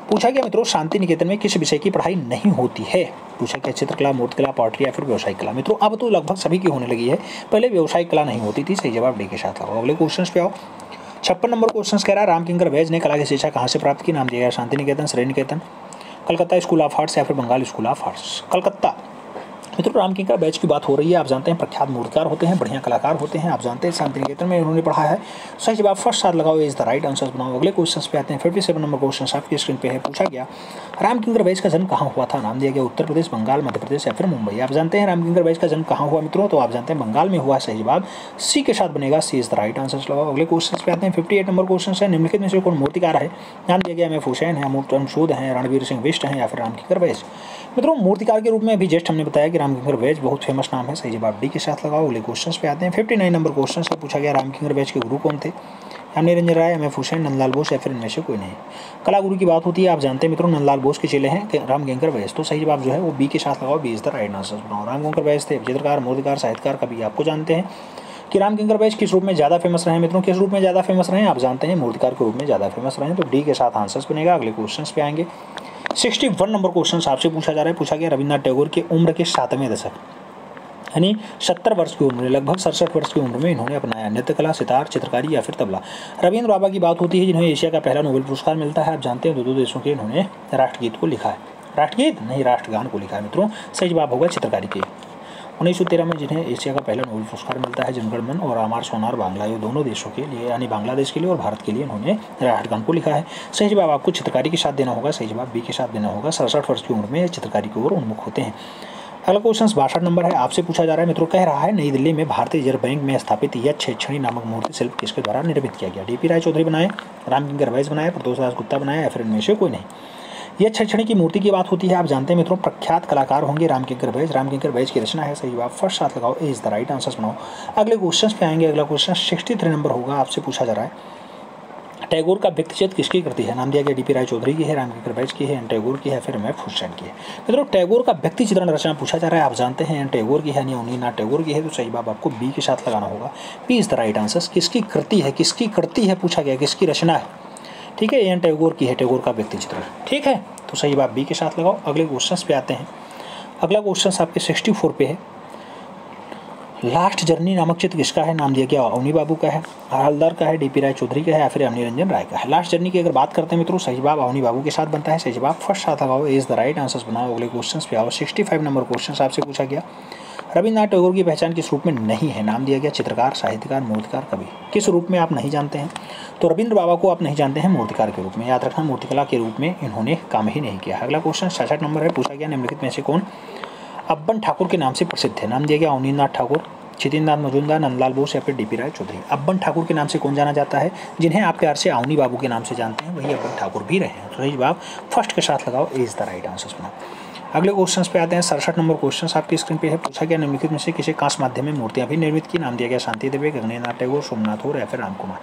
Speaker 1: पूछा गया मित्रों शांति निकेतन में किस विषय की पढ़ाई नहीं होती है। पूछा गया चित्रकला, मूर्तिकला, पॉटरी या फिर व्यवसायिक कला। मित्रों अब तो लगभग सभी की होने लगी है, पहले व्यवसायिक कला नहीं होती थी। सही जवाब डी के साथ लगाओ। अगले क्वेश्चन पे आओ। 56 नंबर क्वेश्चन कह रहा है रामकिंकर वैज ने कला की शिक्षा कहाँ से प्राप्त की। नाम दिया गया Shantiniketan, Sriniketan, Calcutta school of arts या फिर Bengal school of arts. Calcutta. मित्रों रामकिंकर बैच की बात हो रही है। आप जानते हैं प्रख्यात मूर्तिकार होते हैं, बढ़िया कलाकार होते हैं। आप जानते हैं शांति निकेतन में इन्होंने पढ़ा है। सही जवाब फर्स्ट साथ लगाओ, इज द राइट आंसर बनाओ। अगले क्वेश्चन पे आते हैं। 57 नंबर क्वेश्चन आपकी स्क्रीन पे है। पूछा गया रामकिंकर बैच का जन्म कहाँ हुआ था। नाम दिया गया उत्तर प्रदेश, बंगाल, मध्य प्रदेश या फिर मुंबई। आप जानते हैं रामकिंकर बैच का जन्म कहाँ हुआ मित्रों, तो आप जानते हैं बंगाल में हुआ। सही जवाब सी के साथ बनेगा, सी इज द राइट आंसर लगाओ। अगले क्वेश्चन पे आते हैं। 58 नंबर क्वेश्चन है। निम्नलिखित में से कौन मूर्तिकार है। नाम दिया गया M.F. हुसैन है, अमूर्तन सूद है, रणवीर सिंह बिष्ट है या फिर रामकिंकर बैच। मित्रों मूर्तिकार के रूप में अभी जस्ट हमने बताया कि रामकिंकर बैच बहुत फेमस नाम है। सही जवाब डी के साथ लगाओ। अगले क्वेश्चन पे आते हैं। 59 नंबर क्वेश्चन से पूछा गया रामकिंकर बैच के गुरु कौन थे। यामिनी रंजन राय, M.F. हुसैन, नंदलाल बोस या फिर इनमें से कोई नहीं। कला गुरु की बात होती है। आप जानते हैं मित्रों नंदलाल बोस के चेले हैं रामकिंकर बैच, तो सही जवाब जो है वो बी के साथ लगाओ, B is the right answer बनाओ। रामकिंकर बैच थे चित्रकार, मूर्तिकार, साहित्यकार, कवि। आपको जानते हैं कि रामकिंकर बैच किस रूप में ज़्यादा फेमस रहे मित्रों, किस रूप में ज़्यादा फेमस रहे। आप जानते हैं मूर्तिकार के रूप में ज़्यादा फेमस रहे, तो डी के साथ आंसर्स बनेगा। अगले क्वेश्चन पे आएंगे। 61 नंबर क्वेश्चन आपसे पूछा जा रहा है। पूछा गया रविन्द्रनाथ टैगोर की उम्र के 7वें दशक यानी 70 वर्ष की उम्र में, लगभग 67 वर्ष की उम्र में इन्होंने अपनाया नृत्य कला, सितार, चित्रकारी या फिर तबला। रविंद्र बाबा की बात होती है जिन्हें एशिया का पहला नोबेल पुरस्कार मिलता है। आप जानते हैं दो देशों के इन्होंने राष्ट्रगीत को लिखा है, राष्ट्रगीत नहीं राष्ट्रगान को लिखा है मित्रों। सही जवाब होगा चित्रकारी के। 1913 में जिन्हें एशिया का पहला नोबेल पुरस्कार मिलता है जनगणमन और आमार सोनार बांग्ला, ये दोनों देशों के लिए यानी बांग्लादेश के लिए और भारत के लिए इन्होंने राष्ट्रगान को लिखा है। सही जवाब आपको चित्रकारी के साथ देना होगा। सही जवाब बी के साथ देना होगा। 67 वर्ष की उम्र में चित्रकारी की ओर उन्मुख होते हैं। अगला क्वेश्चन 62 नंबर है। आपसे पूछा जा रहा है मित्रों, कह रहा है नई दिल्ली में भारतीय रिजर्व बैंक में स्थापित यह छेछड़ी नामक मूर्ति शिल्प किसके द्वारा निर्मित किया गया। डीपी राय चौधरी बनाए, रामकिंकर बैच बनाए, प्रदोष दास गुप्ता बनाया या फिर इनमें से कोई नहीं। यह छेछड़ी की मूर्ति की बात होती है। आप जानते हैं मित्रों प्रख्यात कलाकार होंगे रामकिंकर बैच, रामकिंकर बैच की रचना है। सही जवाब फर्स्ट साथ लगाओ, ए इज द राइट आंसर बनाओ। अगले क्वेश्चन पे आएंगे। अगला क्वेश्चन 63 नंबर होगा। आपसे पूछा जा रहा है टैगोर का व्यक्तिचित्र किसकी कृति है। नाम दिया गया डीपी राय चौधरी की है, रामकिंकर बैच की है, एन टैगोर की है, फिर M.F. हुसैन की है। मित्रों टैगोर का व्यक्ति चित्रण रचना पूछा जा रहा है। आप जानते हैं एन टैगोर की है यानी अवनीनाथ टैगोर की है, तो सही जवाब आपको बी के साथ लगाना होगा। B is the right answer. किसकी कृति है, किसकी कृति है पूछा गया, किसकी रचना है। ठीक है, एन टैगोर की है, टैगोर का व्यक्ति चित्रण। ठीक है, तो सही जवाब बी के साथ लगाओ। अगले क्वेश्चन पे आते हैं। अगला क्वेश्चन आपके 64 पे है। लास्ट जर्नी नामक चित्र किसका है। नाम दिया गया अवनी बाबू का है, हवलदार का है, डीपी राय चौधरी का है या फिर यामिनी रंजन राय का है। लास्ट जर्नी की अगर बात करते हैं मित्रों, सही जवाब अवनी बाबू के साथ बनता है। सही जवाब फर्स्ट साथ लगाओ, इज द राइट आंसर बनाओ। अगले क्वेश्चन पे आओ। 65 नंबर क्वेश्चन आपसे पूछा गया रविन्द्रनाथ टैगोर की पहचान किस रूप में नहीं है। नाम दिया गया चित्रकार, साहित्यकार, मूर्तिकार, कवि। किस रूप में आप नहीं जानते हैं, तो रविंद्र बाबा को आप नहीं जानते हैं मूर्तिकार के रूप में। याद रखना मूर्तिकला के रूप में इन्होंने काम ही नहीं किया। अगला क्वेश्चन 66 नंबर है। पूछा गया निम्नलिखित में से कौन अब्बन ठाकुर के नाम से प्रसिद्ध है। नाम दिया गया अवनीनाथ ठाकुर, छितिंद्रनाथ मजूमदार, नंदलाल बोस या फिर डीपी राय चौधरी। अब्बन ठाकुर के नाम से कौन जाना जाता है, जिन्हें आप प्यार से अवनी बाबू के नाम से जानते हैं, वही अब्बन ठाकुर भी रहे हैं। तो सही जवाब फर्स्ट के साथ लगाओ, इज द राइट आंसर बनाओ। अगले क्वेश्चन पे आते हैं। 67 नंबर क्वेश्चन आपकी स्क्रीन पे है। पूछा गया निम्नलिखित में से किसे कांस्य माध्यम में मूर्तियां भी निर्मित की। नाम दिया गया शांति देवी, गगनेन्द्रनाथ टैगोर, सोमनाथ और या फिर रामकुमार।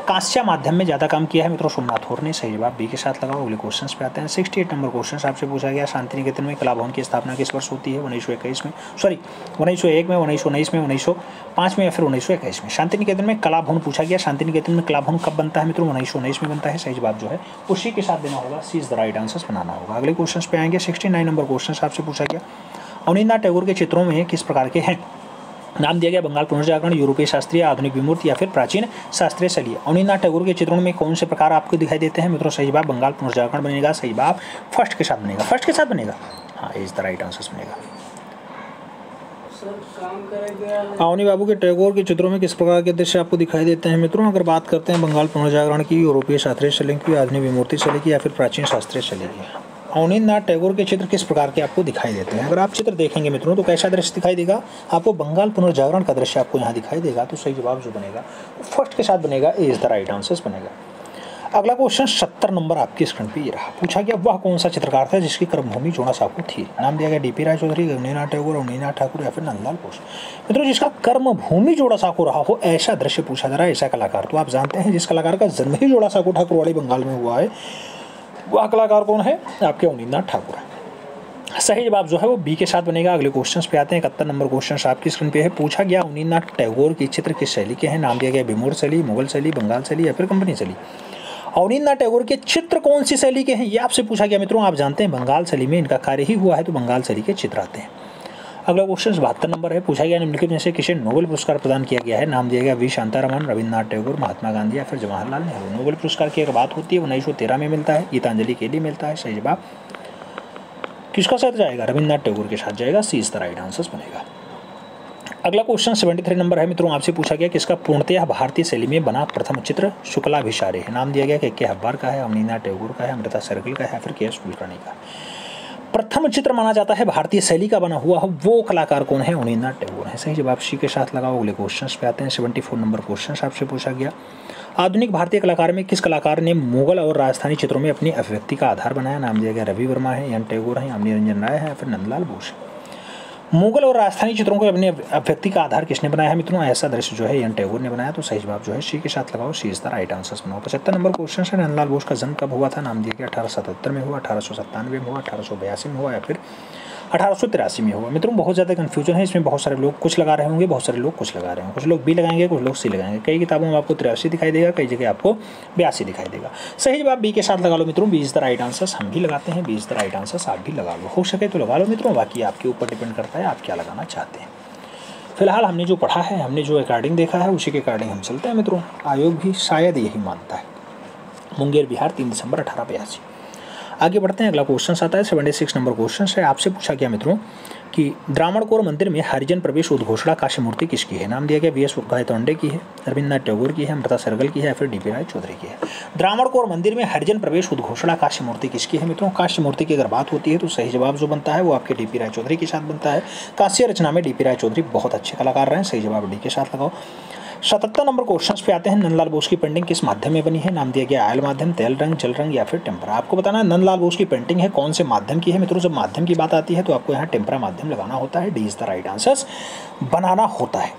Speaker 1: कांस्य माध्यम में ज़्यादा काम किया है मित्रों सोमनाथ और ने। सही जवाब बी के साथ लगाओ। अगले क्वेश्चन पे आते हैं। 68 नंबर क्वेश्चन आपसे पूछा गया शांति निकेतन में कला भवन की स्थापना किस वर्ष होती है। 1921 में, सॉरी 1901 में, 1919 में, 1905 में या फिर 1921 में। शांति निकेतन में कला भवन पूछा गया। शांति निकेतन में कला भवन कब बनता है मित्रों, 1919 में बनता है। सही जवाब जो है उसी के साथ देना होगा, सी इज द राइट आंसर बनाना होगा। अगले क्वेश्चन पे आएंगे। 69 नंबर क्वेश्चन आपसे पूछा गया अवनीन्द्रनाथ टैगोर के चित्रों में किस प्रकार के हैं। नाम दिया गया बंगाल पुनर्जागरण, यूरोपीय शास्त्रीय, आधुनिक विमूर्ति या फिर प्राचीन शास्त्रीय शैली। अवनींद्रनाथ टैगोर के चित्रों में कौन से प्रकार आपको दिखाई देते हैं मित्रों? सही जवाब बंगाल पुनर्जागरण बनेगा। सही जवाब फर्स्ट के साथ बनेगा, फर्स्ट के साथ बनेगा, हाँ इज द राइट आंसर बनेगा। अवनी बाबू के टैगोर के चित्रों में किस प्रकार के दृश्य आपको दिखाई देते हैं मित्रों? अगर बात करते हैं बंगाल पुनर्जागरण की, यूरोपीय शास्त्रीय शैली की, आधुनिक विमूर्ति शैली की या फिर प्राचीन शास्त्रीय शैली की, अवनींद्रनाथ टैगोर के चित्र किस प्रकार के आपको दिखाई देते हैं? अगर आप चित्र देखेंगे मित्रों तो कैसा दृश्य दिखाई देगा आपको? बंगाल पुनर्जागरण का दृश्य आपको यहाँ दिखाई देगा। तो सही जवाब जो बनेगा फर्स्ट के साथ बनेगा, ए इज द राइट आंसर बनेगा। अगला क्वेश्चन 70 नंबर आपकी स्क्रीन पे ये रहा। पूछा गया वह कौन सा चित्रकार था जिसकी कर्मभूमि जोड़ा साँको थी? नाम दिया गया डीपी राय चौधरी, गगनेन्द्रनाथ टैगोर, अवनींद्रनाथ ठाकुर या फिर नंदलाल बोस। मित्रों जिसका कर्मभूमि जोड़ा साँको रहा हो ऐसा दृश्य पूछा जा रहा है, ऐसा कलाकार। तो आप जानते हैं जिस कलाकार का जन्म ही जोड़ा साँको ठाकुरवाड़ी बंगाल में हुआ है वह कलाकार कौन है? आपके अवनींद्रनाथ ठाकुर है। सही जवाब जो है वो बी के साथ बनेगा। अगले क्वेश्चन पे आते हैं। 71 नंबर क्वेश्चन आपकी स्क्रीन पे है। पूछा गया अवनींद्रनाथ टैगोर के चित्र किस शैली के हैं? नाम दिया गया विमूर्त शैली, मुगल शैली, बंगाल शैली या फिर कंपनी शैली। अवनींद्रनाथ टैगोर के चित्र कौन सी शैली के हैं ये आपसे पूछा गया मित्रों। आप जानते हैं बंगाल शैली में इनका कार्य ही हुआ है तो बंगाल शैली के चित्र आते हैं। अगला क्वेश्चन 72 नंबर है। पूछा गया निम्नलिखित में से किसे नोबेल पुरस्कार प्रदान किया गया है? नाम दिया गया वी शांतारामन, रविन्द्रनाथ टैगोर, महात्मा गांधी या फिर जवाहरलाल नेहरू। नोबेल पुरस्कार की अगर बात होती है 1913 में मिलता है, गीतांजलि के लिए मिलता है। सही जवाब किसका साथ जाएगा? रविन्द्रनाथ टैगोर के साथ जाएगा। सी इज द राइट आंसर बनेगा। अगला क्वेश्चन 73 नंबर है मित्रों। आपसे पूछा गया किसका पूर्णतः भारतीय शैली में बना प्रथम चित्र शुक्लाभिसारे है? नाम दिया गया कि के हब्बार का है, अवनींद्रनाथ टैगोर का है, अमृता शेरगिल का है या फिर के एस कुलकर्णी का। प्रथम चित्र माना जाता है भारतीय शैली का बना हुआ वो कलाकार कौन है? अवनींद्रनाथ टैगोर है। सही जवाब सी के साथ लगाओ। अगले क्वेश्चन पे आते हैं। 74 नंबर क्वेश्चन आपसे पूछा गया आधुनिक भारतीय कलाकार में किस कलाकार ने मुगल और राजस्थानी चित्रों में अपनी अभिव्यक्ति का आधार बनाया? नाम दिया गया रवि वर्मा है, एन टैगोर है, अवनी रंजन राय है या फिर नंदलाल बोस। मुगल और राजस्थानी चित्रों को अपने अभिव्यक्ति का आधार किसने बनाया है मित्रों? ऐसा दृश्य जो है एन टैगोर ने बनाया। तो सही जवाब जो है सी के साथ लगाओ। सी इज द राइट आंसर बनाओ। 75 नंबर क्वेश्चन है। नंदलाल बोस का जन्म कब हुआ था? नाम दिया गया 1877 में हुआ, 1897 में हुआ, 1882 में हुआ या फिर 1883 में हुआ। मित्रों बहुत ज़्यादा कन्फ्यूजन है इसमें। बहुत सारे लोग कुछ लगा रहे होंगे, बहुत सारे लोग कुछ लगा रहे होंगे। कुछ लोग बी लगाएंगे, कुछ लोग सी लगाएंगे। कई किताबों में आपको 83 दिखाई देगा, कई जगह आपको 82 दिखाई देगा। सही जवाब बी के साथ लगा लो मित्रों। B is the right answer. हम भी लगाते हैं B is the right answer. आप भी लगा लो, हो सके तो लगा लो मित्रों, बाकी आपके ऊपर डिपेंड करता है आप क्या लगाना चाहते हैं। फिलहाल हमने जो पढ़ा है, हमने जो अकॉर्डिंग देखा है उसी के अकॉर्डिंग हम चलते हैं मित्रों। आयोग भी शायद यही मानता है। मुंगेर बिहार 3 दिसंबर 1882। आगे बढ़ते हैं। अगला क्वेश्चन आता है 76 नंबर क्वेश्चन है। आपसे पूछा गया मित्रों कि द्रावणकोर मंदिर में हरिजन प्रवेश उद्घोषणा काश्य मूर्ति किसकी है? नाम दिया गया वी एस गायतोंडे की है, रविन्द्रनाथ टैगोर की है, अमृता शेरगिल की है या फिर डीपी राय चौधरी की है। द्रावणकोर मंदिर में हरिजन प्रवेश उद्घोषणा काश्य मूर्ति किसकी है मित्रों? काश्य मूर्ति की अगर बात होती है तो सही जवाब जो बनता है वो आपके डीपी राय चौधरी के साथ बनता है। कांस्य रचना में डीपी राय चौधरी बहुत अच्छे कलाकार रहे हैं। सही जवाब डी के साथ लगाओ। 77 नंबर क्वेश्चन पे आते हैं। नंदलाल बोस की पेंटिंग किस माध्यम में बनी है? नाम दिया गया आयल माध्यम, तेल रंग, जल रंग या फिर टेम्परा। आपको बताना है नंदलाल बोस की पेंटिंग है कौन से माध्यम की है मित्रों। जब माध्यम की बात आती है तो आपको यहाँ टेम्परा माध्यम लगाना होता है। D is the right answer बनाना होता है।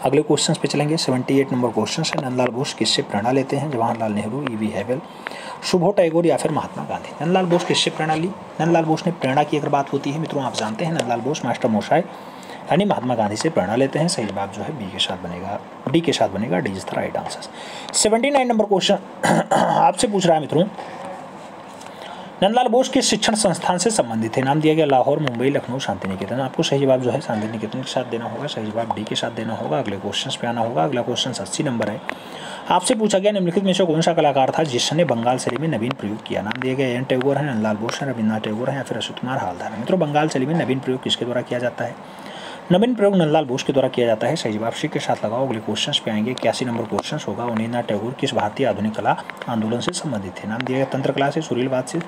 Speaker 1: अगले क्वेश्चन पे चलेंगे। 78 नंबर क्वेश्चन है। नंदलाल बोस किससे प्रेरणा लेते हैं? Jawaharlal Nehru, E V Havell, शुभो टैगोर या फिर महात्मा गांधी। नंदलाल बोस किससे प्रेरणा ली? नंदलाल बोस ने प्रेरणा की अगर बात होती है मित्रों आप जानते हैं नंदलाल बोस मास्टर मोशाय यानी महात्मा गांधी से प्रेरणा लेते हैं। सही जवाब जो है बी के साथ बनेगा, डी के साथ बनेगा। D is the right answer. 79 number question आपसे पूछ रहा है मित्रों नंदलाल बोस किस शिक्षण संस्थान से संबंधित है? नाम दिया गया लाहौर, मुंबई, लखनऊ, शांति निकेतन। आपको सही जवाब जो है शांति निकेतन के साथ देना होगा। सही जवाब डी के साथ देना होगा। अगले क्वेश्चन पे आना होगा। अगला क्वेश्चन 80 नंबर है। आपसे पूछा गया निम्नलिखित में से कौन सा कलाकार था जिसने बंगाल शैली में नवीन प्रयोग किया? नाम दिया गया एन टैगोर है, नंदलाल बोस है, रविन्द्रनाथ टैगोर है या फिर अशोक कुमार हालदार है। मित्रों बंगाल शैली में नवीन प्रयोग किसके द्वारा किया जाता है? नवीन प्रयोग नंदलाल बोस के द्वारा किया जाता है। सही जवाब सी के साथ लगाओ। अगले क्वेश्चन पे आएंगे। 81 नंबर क्वेश्चन होगा। अवनींद्रनाथ टैगोर किस भारतीय आधुनिक कला आंदोलन से संबंधित थे? नाम दिया गया तंत्र कला से, सुरीलवाद से,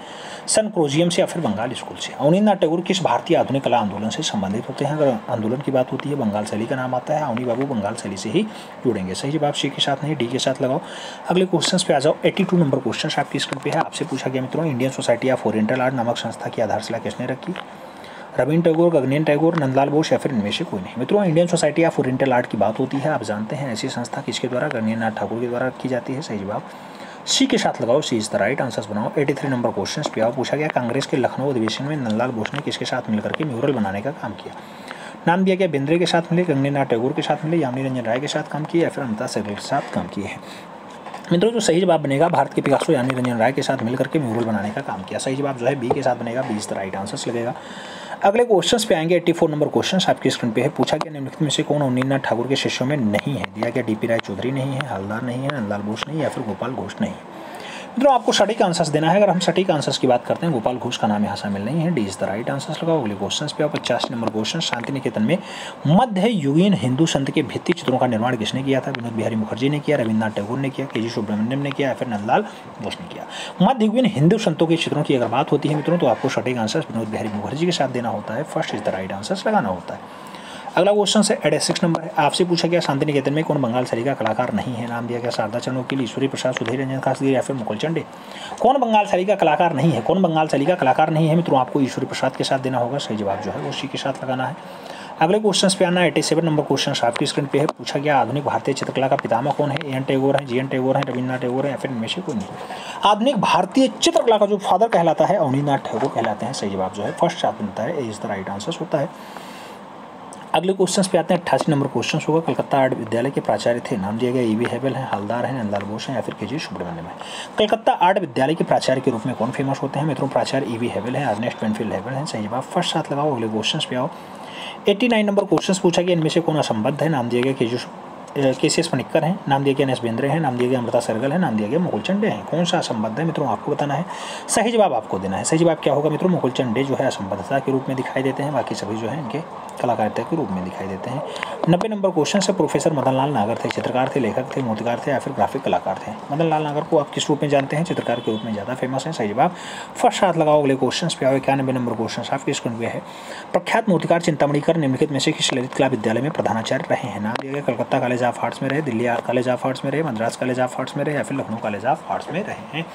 Speaker 1: सनक्रोजियम से या फिर बंगाल स्कूल से। अवनींद्रनाथ टैगोर किस भारतीय आधुनिक कला आंदोलन से संबंधित होते हैं? अगर आंदोलन की बात होती है बंगाल शैली का नाम आता है। अवनी बाबू बंगाल शैली से ही जुड़ेंगे। सही जवाब सी के साथ नहीं, डी के साथ लगाओ। अगले क्वेश्चन पे आ जाओ। 82 नंबर क्वेश्चन आपकी स्क्रीन पे है। आपसे पूछा गया मित्रों Indian society of oriental art नामक संस्था की आधारशिला किसने रखी? रविन्द्र टैगोर, गगनेन्द्र टैगोर, नंदलाल बोस या फिर इनमें से कोई नहीं। मित्रों Indian society of oriental art की बात होती है आप जानते हैं ऐसी संस्था किसके द्वारा? गगनेन्द्रनाथ ठाकुर के द्वारा रखी जाती है। सही जवाब सी के साथ लगाओ। सी इज द राइट आंसर बनाओ। 83 नंबर क्वेश्चन पे आओ। पूछा गया कांग्रेस के लखनऊ अधिवेशन में नंदलाल बोस ने किसके साथ मिलकर के म्यूरल बनाने का काम किया? नाम दिया गया बेंद्रे के साथ मिले, गगनेन्द्रनाथ टैगोर के साथ मिले, यामिनी रंजन राय के साथ काम किया या फिर अमृता शेरगिल के साथ काम किए हैं। मित्रों जो सही जवाब बनेगा भारत के पिकासो यामिनी रंजन राय के साथ मिलकर के म्यूरल बनाने का काम किया। सही जवाब जो है बी के साथ बनेगा। B is the right answer लगेगा। अगले क्वेश्चंस पे आएंगे। 84 नंबर क्वेश्चन आपकी स्क्रीन पे है। पूछा गया निम्नलिखित में से कौन अवनींद्रनाथ ठाकुर के शिष्यों में नहीं है। दिया गया डीपी राय चौधरी नहीं है, हलदार नहीं है, नंदलाल बोस नहीं या फिर गोपाल घोष नहीं है। मित्रों आपको सटीक आंसर्स देना है। अगर हम सटीक आंसर्स की बात करते हैं, गोपाल घोष का नाम यहाँ शामिल नहीं है। D is the right answers लगाओ। अगले क्वेश्चन पे 85 नंबर क्वेश्चन। शांति निकेतन में मध्य युगीन हिंदू संत के भित्ति चित्रों का निर्माण किसने किया था। विनोद बिहारी मुखर्जी ने किया, रविन्द्रनाथ टैगोर ने किया, के.जी. सुब्रमण्यम ने किया या फिर नंदलाल बोस ने किया। मध्य युगीन हिंदू संतों के चित्रों की अगर बात होती है मित्रों, तो आपको सटीक आंसर्स विनोद बिहारी मुखर्जी के साथ देना होता है। First is the right answers लगाना होता है। अगला क्वेश्चन है 86 नंबर है। आपसे पूछा गया शांति निकेतन में कौन बंगाल शैली का कलाकार नहीं है। नाम दिया गया शारदा चंद्रोकिल, ईश्वरी प्रसाद, सुधीर रंजन खासगी या फिर मुकुल चंडे। कौन बंगाल शैली का कलाकार नहीं है। कौन बंगाल शैली का कलाकार नहीं है मित्रों, आपको ईश्वरी प्रसाद के साथ देना होगा। सही जवाब जो है वो उसी के साथ लगाना है। अगले क्वेश्चन पे आना 87 नंबर क्वेश्चन आपकी स्क्रीन पे है। पूछा गया आधुनिक भारतीय चित्रकला का पितामह कौन है। ए.एन. टैगोर है, जी.एन. टैगोर है, रविन्द्रनाथ टैगोर है या फिर इनमें से कोई नहीं। आधुनिक भारतीय चित्रकला का जो फादर कहलाता है अवनींद्रनाथ टैगोर कहलाते हैं। सही जवाब जो है फर्स्ट साथ बनता है। ए इज द राइट आंसर होता है। अगले क्वेश्चंस पे आते हैं। 88 नंबर क्वेश्चन होगा। कलकत्ता आर्ट विद्यालय के प्राचार्य थे। नाम दिया गया ई.वी. हेबल है, हलदार है, नंदलाल बोस है या फिर के.जी. सुब्रमण्यम है। कलकत्ता आर्ट विद्यालय के प्राचार्य के रूप में कौन फेमस होते हैं मित्रों, प्राचार्य ई.वी. हेबल है, अर्नेस्ट पेनफील्ड हेबल है। सही जवाब फर्स्ट साथ लगाओ। अगले क्वेश्चन पे आओ। 89 नंबर क्वेश्चन पूछा गया इनमें से कौन असंबद्ध है। नाम दिया गया के.सी.एस. पनिक्कर है, नाम दिया गया एन.एस. बेंद्रे है, नाम दिया गया अमृता सरगल है, नाम दिया गया मुकुल चंडे है। कौन सा असंबद्ध है मित्रों आपको बताना है। सही जवाब आपको देना है। सही जवाब क्या होगा मित्रों, मुकुल चंडे जो है असंबद्धता के रूप में दिखाई देते हैं, बाकी सभी जो है इनके कलाकारिता के रूप में दिखाई देते हैं। 90 नंबर क्वेश्चन से प्रोफेसर मदन लाल नागर थे। चित्रकार थे, लेखक थे, मूर्तिकार थे या फिर ग्राफिक कलाकार थे। मदन लाल नागर को आप किस रूप में जानते हैं, चित्रकार के रूप में ज़्यादा फेमस है। सही जवाब फर्स्ट हाथ लगाओ। अगले क्वेश्चन पे आओ। 91 नंबर क्वेश्चन आपके स्क्रीन पे है। प्रख्यात मूर्तिकार चिंतामणिकर निम्नलिखित में से किस ललित कला विद्यालय में प्रधानाचार्य रहे हैं। नाम दिया गया कलकत्ता कॉलेज ऑफ आर्ट्स में रहे, दिल्ली कॉलेज ऑफ आर्ट्स में रहे, मद्रास कॉलेज ऑफ आर्ट्स में रहे या फिर लखनऊ कॉलेज ऑफ आर्ट्स में रहे हैं।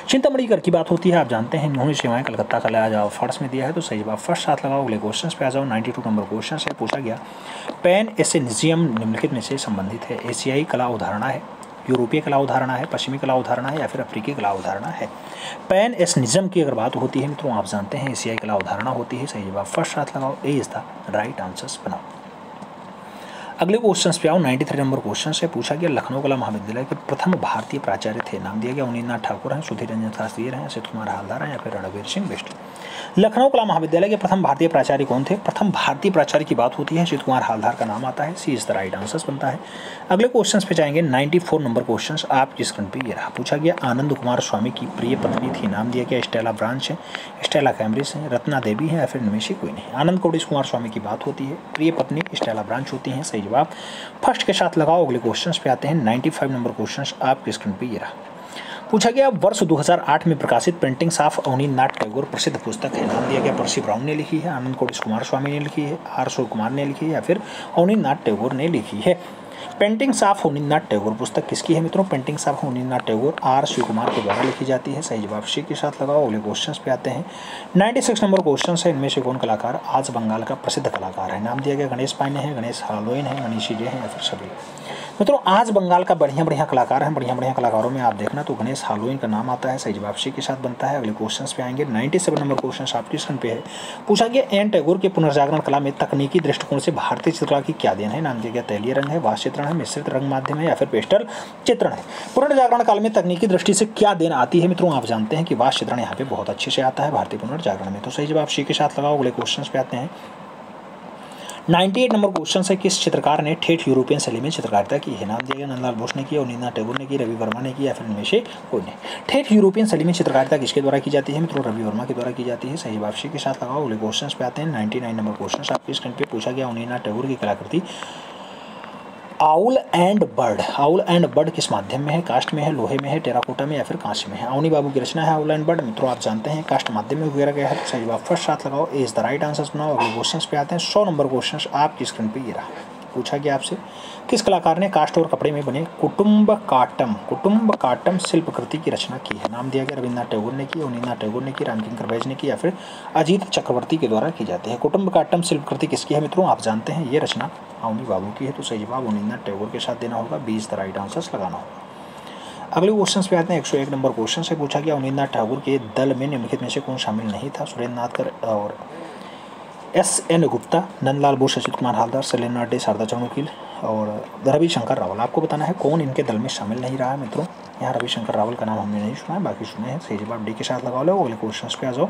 Speaker 1: चिंतामणिकर की बात होती है, आप जानते हैं इन्होंने सेवाएं कलकत्ता कॉलेज ऑफ आर्ट्स में दिया है। तो सही जवाब फर्स्ट हाथ लगाओ। अगले क्वेश्चन पे आ जाओ। 92 नंबर क्वेश्चन से पूछा गया पैन एशियनिज्म निम्नलिखित में से संबंधित है। एशियाई कला अवधारणा है, यूरोपीय कला अवधारणा है, पश्चिमी कला अवधारणा है या फिर अफ्रीकी कला अवधारणा है। पैन एशियनिज्म की अगर बात होती है मित्रों, आप जानते हैं एशियाई कला अवधारणा होती है। सही जवाब फर्स्ट हाथ लगाओ। ए इज द राइट आंसर्स बनाओ। अगले क्वेश्चन पे आओ। 93 नंबर क्वेश्चन से पूछा गया लखनऊ कला महाविद्यालय के प्रथम भारतीय प्राचार्य थे। नाम दिया गया अवनींद्रनाथ ठाकुर हैं, सुधीर रंजन शास्त्री हैं, असित कुमार हालदार हैं या फिर रणवीर सिंह बिष्ट। लखनऊ कला महाविद्यालय के प्रथम भारतीय प्राचार्य कौन थे। प्रथम भारतीय प्राचार्य की बात होती है, असित कुमार हालदार का नाम आता है। सी इज द राइट आंसर्स बनता है। अगले क्वेश्चन पे जाएंगे। 94 नंबर क्वेश्चन आपकी स्क्रीन पे ये रहा। पूछा गया आनंद कुमार स्वामी की प्रिय पत्नी थी। नाम दिया गया स्टेला ब्रांच है, स्टेला कैम्ब्रिज है, रत्ना देवी है या फिर इनमें से कोई नहीं। आनंद कुमार स्वामी की बात होती है, प्रिय पत्नी स्टेला ब्रांच होती है। सही जवाब फर्स्ट के साथ लगाओ। अगले क्वेश्चन पे आते हैं। 95 नंबर क्वेश्चन आपकी स्क्रीन पे ये रहा। पूछा गया वर्ष 2008 में प्रकाशित पेंटिंग्स ऑफ अवनींद्रनाथ टैगोर प्रसिद्ध पुस्तक है। नाम दिया गया पर्सी ब्राउन ने लिखी है, आनंद कुमार स्वामी ने लिखी है, आर शिव कुमार ने लिखी है या फिर अवनींद्रनाथ टैगोर ने लिखी है। पेंटिंग्स ऑफ अवनींद्रनाथ टैगोर पुस्तक किसकी है मित्रों, paintings of Abanindranath Tagore R Siva Kumar के द्वारा लिखी जाती है। सही जवाब सी के साथ लगाओ। अगले क्वेश्चन पे आते हैं। 96 नंबर क्वेश्चन है। इनमें से कौन कलाकार आज बंगाल का प्रसिद्ध कलाकार है। नाम दिया गया गणेश पांडे है, गणेश हालोइन है, मनीषी डे है या फिर सभी। मित्रों आज बंगाल का बढ़िया कलाकार हैं। बढ़िया कलाकारों में आप देखना तो गणेश हालोइन का नाम आता है। सही जवाब सी के साथ बनता है। अगले क्वेश्चन पे आएंगे। 97 नंबर क्वेश्चन आपकी स्क्रीन पे है। पूछा गया एन टैगोर के पुनर्जागरण कला में तकनीकी दृष्टिकोण से भारतीय चित्रकला की क्या देन है। नाम दिया गया तैलीय रंग है, वास चित्रण है, मिश्रित रंग माध्यम है या फिर पेस्टल चित्रण है। पुनर्जागरण काल में तकनीकी दृष्टि से क्या देन आती है मित्रों, आप जानते हैं कि वास चित्रण यहाँ पे बहुत अच्छे से आता है भारतीय पुनर्जागरण में। तो सही जवाब सी के साथ लगाओ। अगले क्वेश्चन पे आते हैं। 98 नंबर क्वेश्चन है। किस चित्रकार ने ठेठ यूरोपियन शैली में चित्रकारिता की है। नाम दिया गया नंदलाल बोस ने की, अवनींद्रनाथ टैगोर ने की, रवि वर्मा ने की या फिर इनमें से कोई नहीं। ठेठ यूरोपियन शैली में चित्रकारिता किसके द्वारा की जाती है मित्रों, रवि वर्मा के द्वारा की जाती है। सही जवाब सी के साथ लगाओ। अगले क्वेश्चन पे आते हैं। 99 नंबर क्वेश्चन आपकी स्क्रीन पे पूछा गया अवनींद्रनाथ टैगोर की कलाकृति owl and bird. Owl and bird किस माध्यम में है, कास्ट में है, लोहे में है, टेराकोटा में या फिर कांच में है। अवनी बाबू की रचना है आउल एंड बर्ड। मित्रों आप जानते हैं कास्ट माध्यम में वगैरह गया है। तो सही जवाब फर्स्ट साथ लगाओ। ए इज द राइट आंसर बनाओ। अगले क्वेश्चन पे आते हैं। 100 नंबर क्वेश्चन आपकी स्क्रीन पे ये रहा। पूछा गया आपसे किस कलाकार ने काष्ठ और कपड़े में बने कुटुम्बकाटम शिल्पकृति की रचना की है। नाम दिया गया रविन्द्रनाथ टैगोर ने की, अवनींद्रनाथ टैगोर ने की, रामकिंकर बैज ने की या फिर अजीत चक्रवर्ती के द्वारा की जाती है। कुटुम्बकाटम शिल्पकृति किसकी है मित्रों, आप जानते हैं ये रचना अवनी बाबू की है। तो सही जवाब अवनींद्रनाथ टैगोर के साथ देना होगा। 20 द राइट आंसर्स लगाना होगा। अगले क्वेश्चन पे आते हैं। 101 नंबर क्वेश्चन से पूछा गया अवनींद्रनाथ ठाकुर के दल में निम्नलिखित में से कौन शामिल नहीं था। सुरेंद्र नाथकर और S.N. गुप्ता, नंदलाल बोस, असित कुमार हालदार, शैलेंद्र डे, शारदा चंद्रोकिल और रविशंकर रावल। आपको बताना है कौन इनके दल में शामिल नहीं रहा है मित्रों। यहाँ रविशंकर रावल का नाम हमने नहीं सुना है, बाकी सुने हैं। सही जवाब डी के साथ लगा लो। अगले क्वेश्चन पे आ जाओ।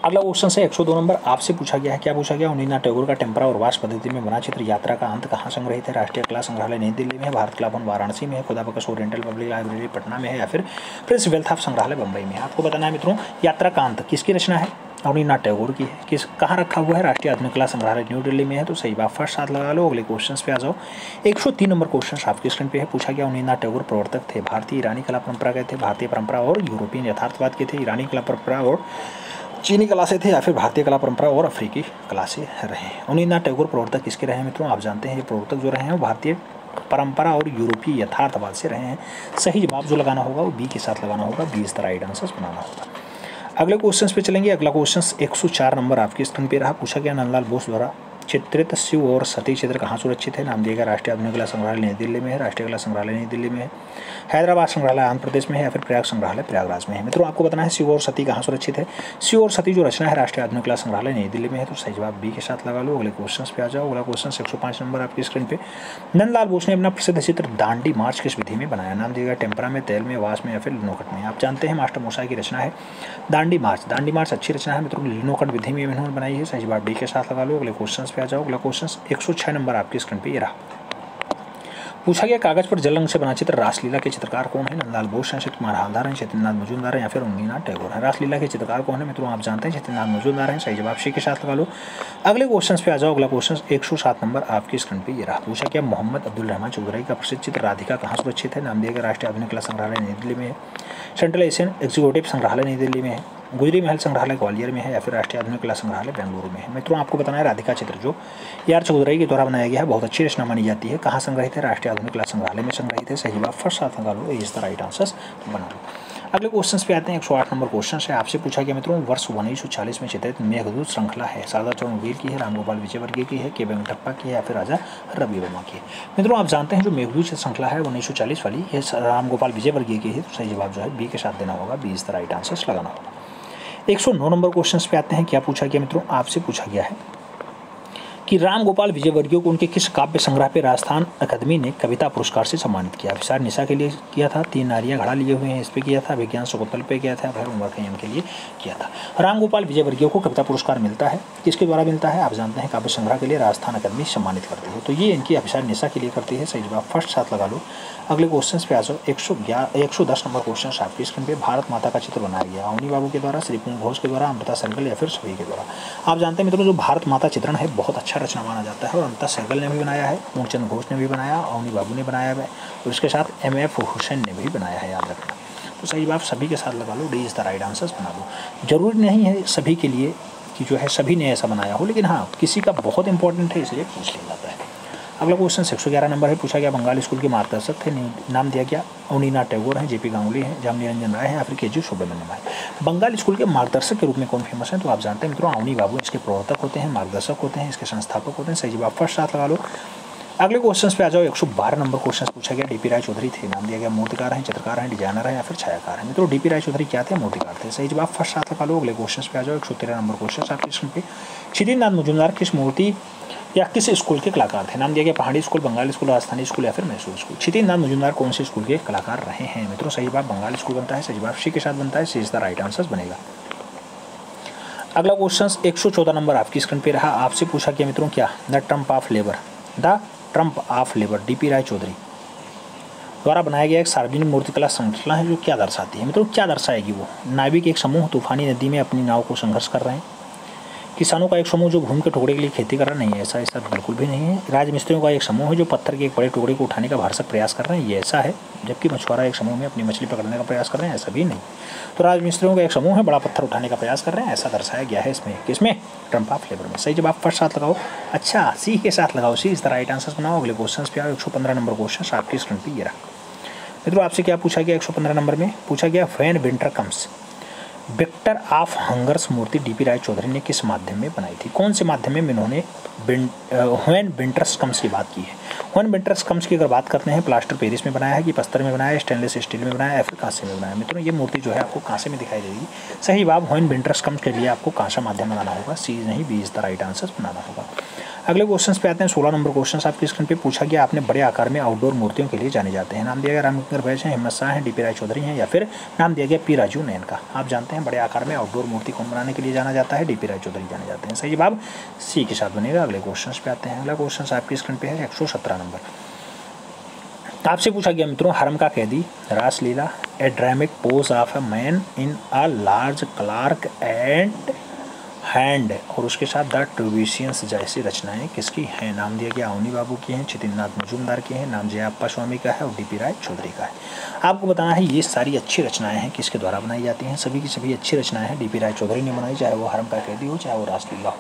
Speaker 1: अगला क्वेश्चन है 102 नंबर, आपसे पूछा गया है, क्या पूछा गया? रवींद्रनाथ टैगोर का टेम्परा और वास पद्धति में बना चित्र यात्रा का अंत कहाँ संग्रहित है? राष्ट्रीय कला संग्रहालय नई दिल्ली में है, भारत कला भवन वाराणसी में है, खुदा बख्श ओरिएंटल पब्लिक लाइब्रेरी पटना में है, या फिर प्रिंस वेल्थ ऑफ संग्रहालय बम्बई में है। आपको बताना है मित्रों, यात्रा का अंत किसकी रचना है? रवींद्रनाथ टैगोर की है। किस कहाँ रखा हुआ है? राष्ट्रीय आधुनिक कला संग्रहालय न्यू दिल्ली में है। तो सही बात, फर्स्ट साथ लगा लो। अगले क्वेश्चन पे आ जाओ। 103 नंबर क्वेश्चन आपके स्क्रीन पे है। पूछा गया रवींद्रनाथ टैगोर प्रवर्तक थे भारतीय ईरानी कला परंपरा के थे, भारतीय परंपरा और यूरोपियन यथार्थवाद के थे, ईरानी कला परंपरा और चीनी कला से थे, या फिर भारतीय कला परंपरा और अफ्रीकी कला से रहे। रवींद्रनाथ टैगोर प्रवर्तक किसके रहे हैं मित्रों? आप जानते हैं ये प्रवर्तक जो रहे हैं वो भारतीय परंपरा और यूरोपीय यथार्थवाद से रहे हैं। सही जवाब जो लगाना होगा वो बी के साथ लगाना होगा, बी इस तरह राइट आंसर बनाना होगा। अगले क्वेश्चन पे चलेंगे। अगला क्वेश्चन 104 नंबर आपकी स्क्रीन पे रहा। पूछा गया नंदलाल बोस द्वारा चित्रित शिव और सती चित्र कहाँ सुरक्षित है? नाम दिया गया राष्ट्रीय आधुनिक कला संग्रहालय नई दिल्ली में है, राष्ट्रीय कला संग्रहालय नई दिल्ली में है, हैदराबाद संग्रहालय आंध्र प्रदेश में है, या फिर प्रयाग संग्रहालय प्रयागराज में है। मित्रों आपको बताना है शिव और सती कहाँ सुरक्षित है? शिव और सती जो रचना है राष्ट्रीय आधुनिक कला संग्रहालय नई दिल्ली में है। तो सही जवाब बी के साथ लगा लो। अगले क्वेश्चन पे आ जाओ। अगला क्वेश्चन 105 नंबर आपकी स्क्रीन पे। नंदलाल बोस ने अपना प्रसिद्ध चित्र दांडी मार्च किस विधि में बनाया? नाम दिया गया टेम्परा में, तेल में, वास में, या फिर लिनोकट में। आप जानते हैं मास्टर मोसा की रचना है दांडी मार्च। दांडी मार्च अच्छी रचना है मित्रों, लिनोकट विधि में इन्होंने बनाई है। सही जवाब डी के साथ लगा लो। अगले क्वेश्चन पे आ जाओ। अगला क्वेश्चन 106 नंबर आपकी स्क्रीन पे ये रहा। पूछा गया कागज पर जल रंग से बना चित्र रासलीला के चित्रकार कौन है? नंदलाल बोस हैं, अच्युत कुमार हालदार हैं, चैतन्यनाथ मजूमदार हैं, या फिर रवींद्रनाथ टैगोर हैं। रासलीला के चित्रकार कौन है मित्रों? आप जानते हैं चैतन्यनाथ मजूमदार हैं। सही जवाब सी के साथ लगा लो। अगले क्वेश्चन पे आ जाओ। अगला क्वेश्चन 107 नंबर आपकी स्क्रीन पे ये रहा। पूछा गया मोहम्मद अब्दुल रहमान चौधरी का प्रसिद्ध चित्र राधिका कहाँ सुरक्षित है? नाम दिया गया राष्ट्रीय आधुनिक कला संग्रहालय नई दिल्ली में है, सेंट्रल एशियन एग्जीक्यूटिव संग्रहालय नई दिल्ली में है, गुजरी महल संग्रहालय ग्वालियर में है, या फिर राष्ट्रीय आधुनिक कला संग्रहालय बेंगलुरु में है। मित्रों आपको बताना है राधिका चित्र जो यार चौधरी के द्वारा बनाया गया है, बहुत अच्छी रचना मानी जाती है। कहाँ संग्रहित है? राष्ट्रीय आधुनिक कला संग्रहालय में संग्रहित है। सही जवाब फर्स्ट साथ लगा लो, इस तरह राइट आंसर बना लो। अगले क्वेश्चन पे आते हैं। 108 नंबर क्वेश्चन है। आपसे पूछा गया मित्रों वर्ष 1940 में चित्रित मेघदूत श्रृंखला है शारदा चरण वीर की है, रामगोपाल विजयवर्गीय की है, के वेंकटप्पा की है, या फिर राजा रवि वर्मा की है। मित्रों आप जानते हैं जो मेघदूत श्रृंखला है 1940 वाली, ये रामगोपाल विजयवर्गीय की है। तो सही जवाब जो है बी के साथ देना होगा, बी इस तरह राइट आंसर लगाना होगा। 109 नंबर क्वेश्चन पे आते हैं। क्या पूछा गया मित्रों? आपसे पूछा गया है कि रामगोपाल विजयवर्गीय को उनके किस काव्य संग्रह पे राजस्थान अकादमी ने कविता पुरस्कार से सम्मानित किया? विसार निशा के लिए किया था, 3 नारियां घड़ा लिए हुए हैं इस पे किया था, विज्ञान शकुंतल पे किया था, भैरव उमर खय्यम के लिए किया था। रामगोपाल विजयवर्गीय को कविता पुरस्कार मिलता है, किसके द्वारा मिलता है? आप जानते हैं काव्य संग्रह के लिए राजस्थान अकादमी सम्मानित करती है। तो ये इनकी विसार निशा के लिए करती है। सही जवाब फर्स्ट साथ लगा लो। अगले क्वेश्चन पे आ जाओ। 110 नंबर क्वेश्चन आपकी स्क्रीन पे। भारत माता का चित्र बनाया गया अवनी बाबू के द्वारा, श्रीपुंग घोष के द्वारा, अमृता सहगल, या फिर सभी के द्वारा। आप जानते हैं मित्रों जो भारत माता चित्रण है बहुत अच्छा रचना माना जाता है, और अमृता सहगल ने भी बनाया है, मूलचंद घोष ने भी बनाया, अवनी बाबू ने बनाया है, और इसके साथ MF हुसैन ने भी बनाया है, याद रखना। तो सही बात सभी के साथ लगा लो, D is the right answer बना लो। जरूरी नहीं है सभी के लिए कि जो है सभी ने ऐसा बनाया हो, लेकिन हाँ किसी का बहुत इंपॉर्टेंट है इसलिए पूछ लिया जाता है। अगला क्वेश्चन 111 नंबर है। पूछा गया बंगाल स्कूल के मार्गदर्शक थे, नाम दिया गया रवींद्रनाथ टैगोर हैं, JP गांगुली हैं, जाम निरंजन राय हैं, या फिर KG सुब्रमण्यम है। बंगाल स्कूल के मार्गदर्शक के रूप में कौन फेमस है? तो आप जानते हैं मित्रों अवनी बाबू इसके प्रवर्तक होते हैं, मार्गदर्शक होते हैं, इसके संस्थापक होते हैं। सही जवाब फर्स्ट साथ लगा लो। अगले क्वेश्चन पे आ जाओ। 112 नंबर क्वेश्चन पूछा गया DP राय चौधरी थे, नाम दिया गया मूर्तिकार हैं, चित्रकार हैं, डिजाइनर हैं, या फिर छायाकार हैं। मित्रों DP राय चौधरी क्या थे? मूर्तिकार थे। सही जवाब फर्स्ट साथ लगा लो। अगले क्वेश्चन पे आ जाओ। 113 नंबर क्वेश्चन आपके स्क्रीन पे। क्षितिज मजूमदार किस मूर्ति या किस स्कूल के कलाकार थे? नाम दिया गया Pahari school, Bengal school, Rajasthani school, या फिर मैसूर स्कूल। क्षितिज मजूमदार कौन से स्कूल के कलाकार रहे हैं? मित्रों सही जवाब बंगाल स्कूल बनता है। सही जवाब सी के साथ बनता है, सी इज द राइट आंसर बनेगा। अगला क्वेश्चन 114 नंबर आपकी स्क्रीन पे रहा। आपसे पूछा गया मित्रों क्या the Trump of labour DP Roy Chaudhary द्वारा बनाया गया एक सार्वजनिक मूर्तिकला श्रृंखला है जो क्या दर्शाती है? मित्रों क्या दर्शाएगी वो? नाविक एक समूह तूफानी नदी में अपनी नाव को संघर्ष कर रहे हैं, किसानों का एक समूह जो भूमि के टुकड़े के लिए खेती कर रहा नहीं है, ऐसा बिल्कुल भी नहीं है। राजमिस्त्रियों का एक समूह है जो पत्थर के एक बड़े टुकड़े को उठाने का भरसक प्रयास कर रहे हैं, ये ऐसा है। जबकि मछुआरा एक समूह में अपनी मछली पकड़ने का प्रयास कर रहे हैं, ऐसा भी नहीं। तो राजमिस्त्रियों का एक समूह है बड़ा पत्थर उठाने का प्रयास कर रहे हैं, ऐसा दर्शाया गया है इसमें। किसमें? ट्रम्प ऑफ लेबर में। सही जवाब फर्स्ट साथ लगाओ। अच्छा सी के साथ लगाओ, सी इस द राइट आंसर बनाओ। अगले क्वेश्चन पे आओ। 115 नंबर क्वेश्चन आपकी स्क्रीन पर ये रहा। मित्रों आपसे क्या पूछा गया? 115 नंबर में पूछा गया when winter comes victor of hungers मूर्ति DP राय चौधरी ने किस माध्यम में बनाई थी? कौन से माध्यम में इन्होंने व्हेन विंटर्स कम्स की बात की है? व्हेन विंटर्स कम्स की अगर बात करते हैं, प्लास्टर पेरिस में बनाया है कि पत्थर में बनाया है, स्टेनलेस स्टील में बनाया है, या फिर कांसे में बनाया है? मित्रों ये मूर्ति जो है आपको कांसे में दिखाई देगी। सही जवाब व्हेन विंटर्स कम्स के लिए आपको कांसा माध्यम बनाना होगा, सी नहीं B is the right answer बनाना होगा। अगले क्वेश्चन पे आते हैं। 16 नंबर क्वेश्चन आपके स्क्रीन पे पूछा गया, आपने बड़े आकार में आउटडोर मूर्तियों के लिए जाने जाते हैं। नाम दिया गया रामकिंकर बैच हैं, हिम्मत शाह हैं, डीपी राय चौधरी हैं, या फिर नाम दिया गया पी राजू नयन का। आप जानते हैं बड़े आकार में आउटडोर मूर्ति कौन बनाने के लिए जाना जाता है? डीपी राय चौधरी जाने जाते हैं। सही जवाब सी के साथ बनेगा। अगले क्वेश्चन पे आते हैं। अगला क्वेश्चन आपकी स्क्रीन पे है 117 नंबर। आपसे पूछा गया मित्रों, हरम का कैदी, Raslila, a dramatic pose of a man in a large clerk and hand, और उसके साथ द ट्यूबिशियंस जैसी रचनाएं किसकी हैं? नाम दिया गया अवनी बाबू की हैं, चितिन्द्रनाथ मजूमदार की हैं, नाम जयाप्पा स्वामी का है और डीपी राय चौधरी का है। आपको बताना है ये सारी अच्छी रचनाएं हैं किसके द्वारा बनाई जाती हैं? सभी की सभी अच्छी रचनाएं हैं डीपी राय चौधरी ने बनाई, चाहे वो हरम का कैदी हो, चाहे वो रासलीला हो।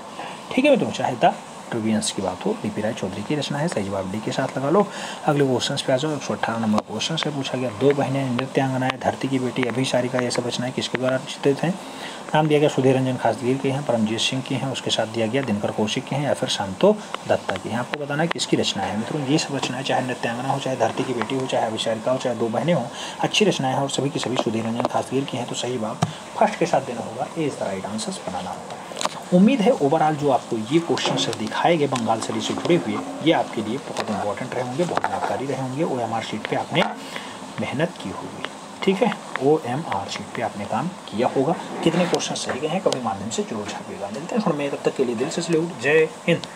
Speaker 1: ठीक है मित्रों, चाहे द ट्यूबियंस की बात हो, डीपी राय चौधरी की रचना है। सही जवाब डी के साथ लगा लो। अगले क्वेश्चन पे आ जाओ। 118 नंबर क्वेश्चन से पूछा गया, दो बहनें नृत्यांगनाएं, धरती की बेटी, अभिसारिका, ये सब रचनाएं किसके द्वारा चित्रित हैं? नाम दिया गया सुधीर रंजन खासगीर के हैं, परमजीत सिंह की हैं, उसके साथ दिया गया दिनकर कौशिक के हैं, या फिर शांतो दत्ता की हैं। आपको बताना है किसकी रचना है मित्रों। ये सब रचनाएं, चाहे नृत्यांगना हो, चाहे धरती की बेटी हो, चाहे अभिसारिका हो, चाहे दो बहनें हो, अच्छी रचनाएं हैं और सभी की सभी सुधीर रंजन खासगीर की हैं। तो सही जवाब फर्स्ट के साथ देना होगा, ए इज द राइट आंसर बनाना होगा। उम्मीद है ओवरऑल जो आपको ये क्वेश्चन से दिखाए गए बंगाल से जुड़े हुए, ये आपके लिए बहुत इंपॉर्टेंट रहे होंगे, बहुत जानकारी रहे होंगे। OMR शीट पे आपने मेहनत की होगी। ठीक है, OMR शीट पे आपने काम किया होगा। कितने क्वेश्चन सही गए हैं कभी माध्यम से जरूर छापिएगा। मिलते हैं थोड़ा में, तब तक के लिए दिल से सैल्यूट। जय हिंद।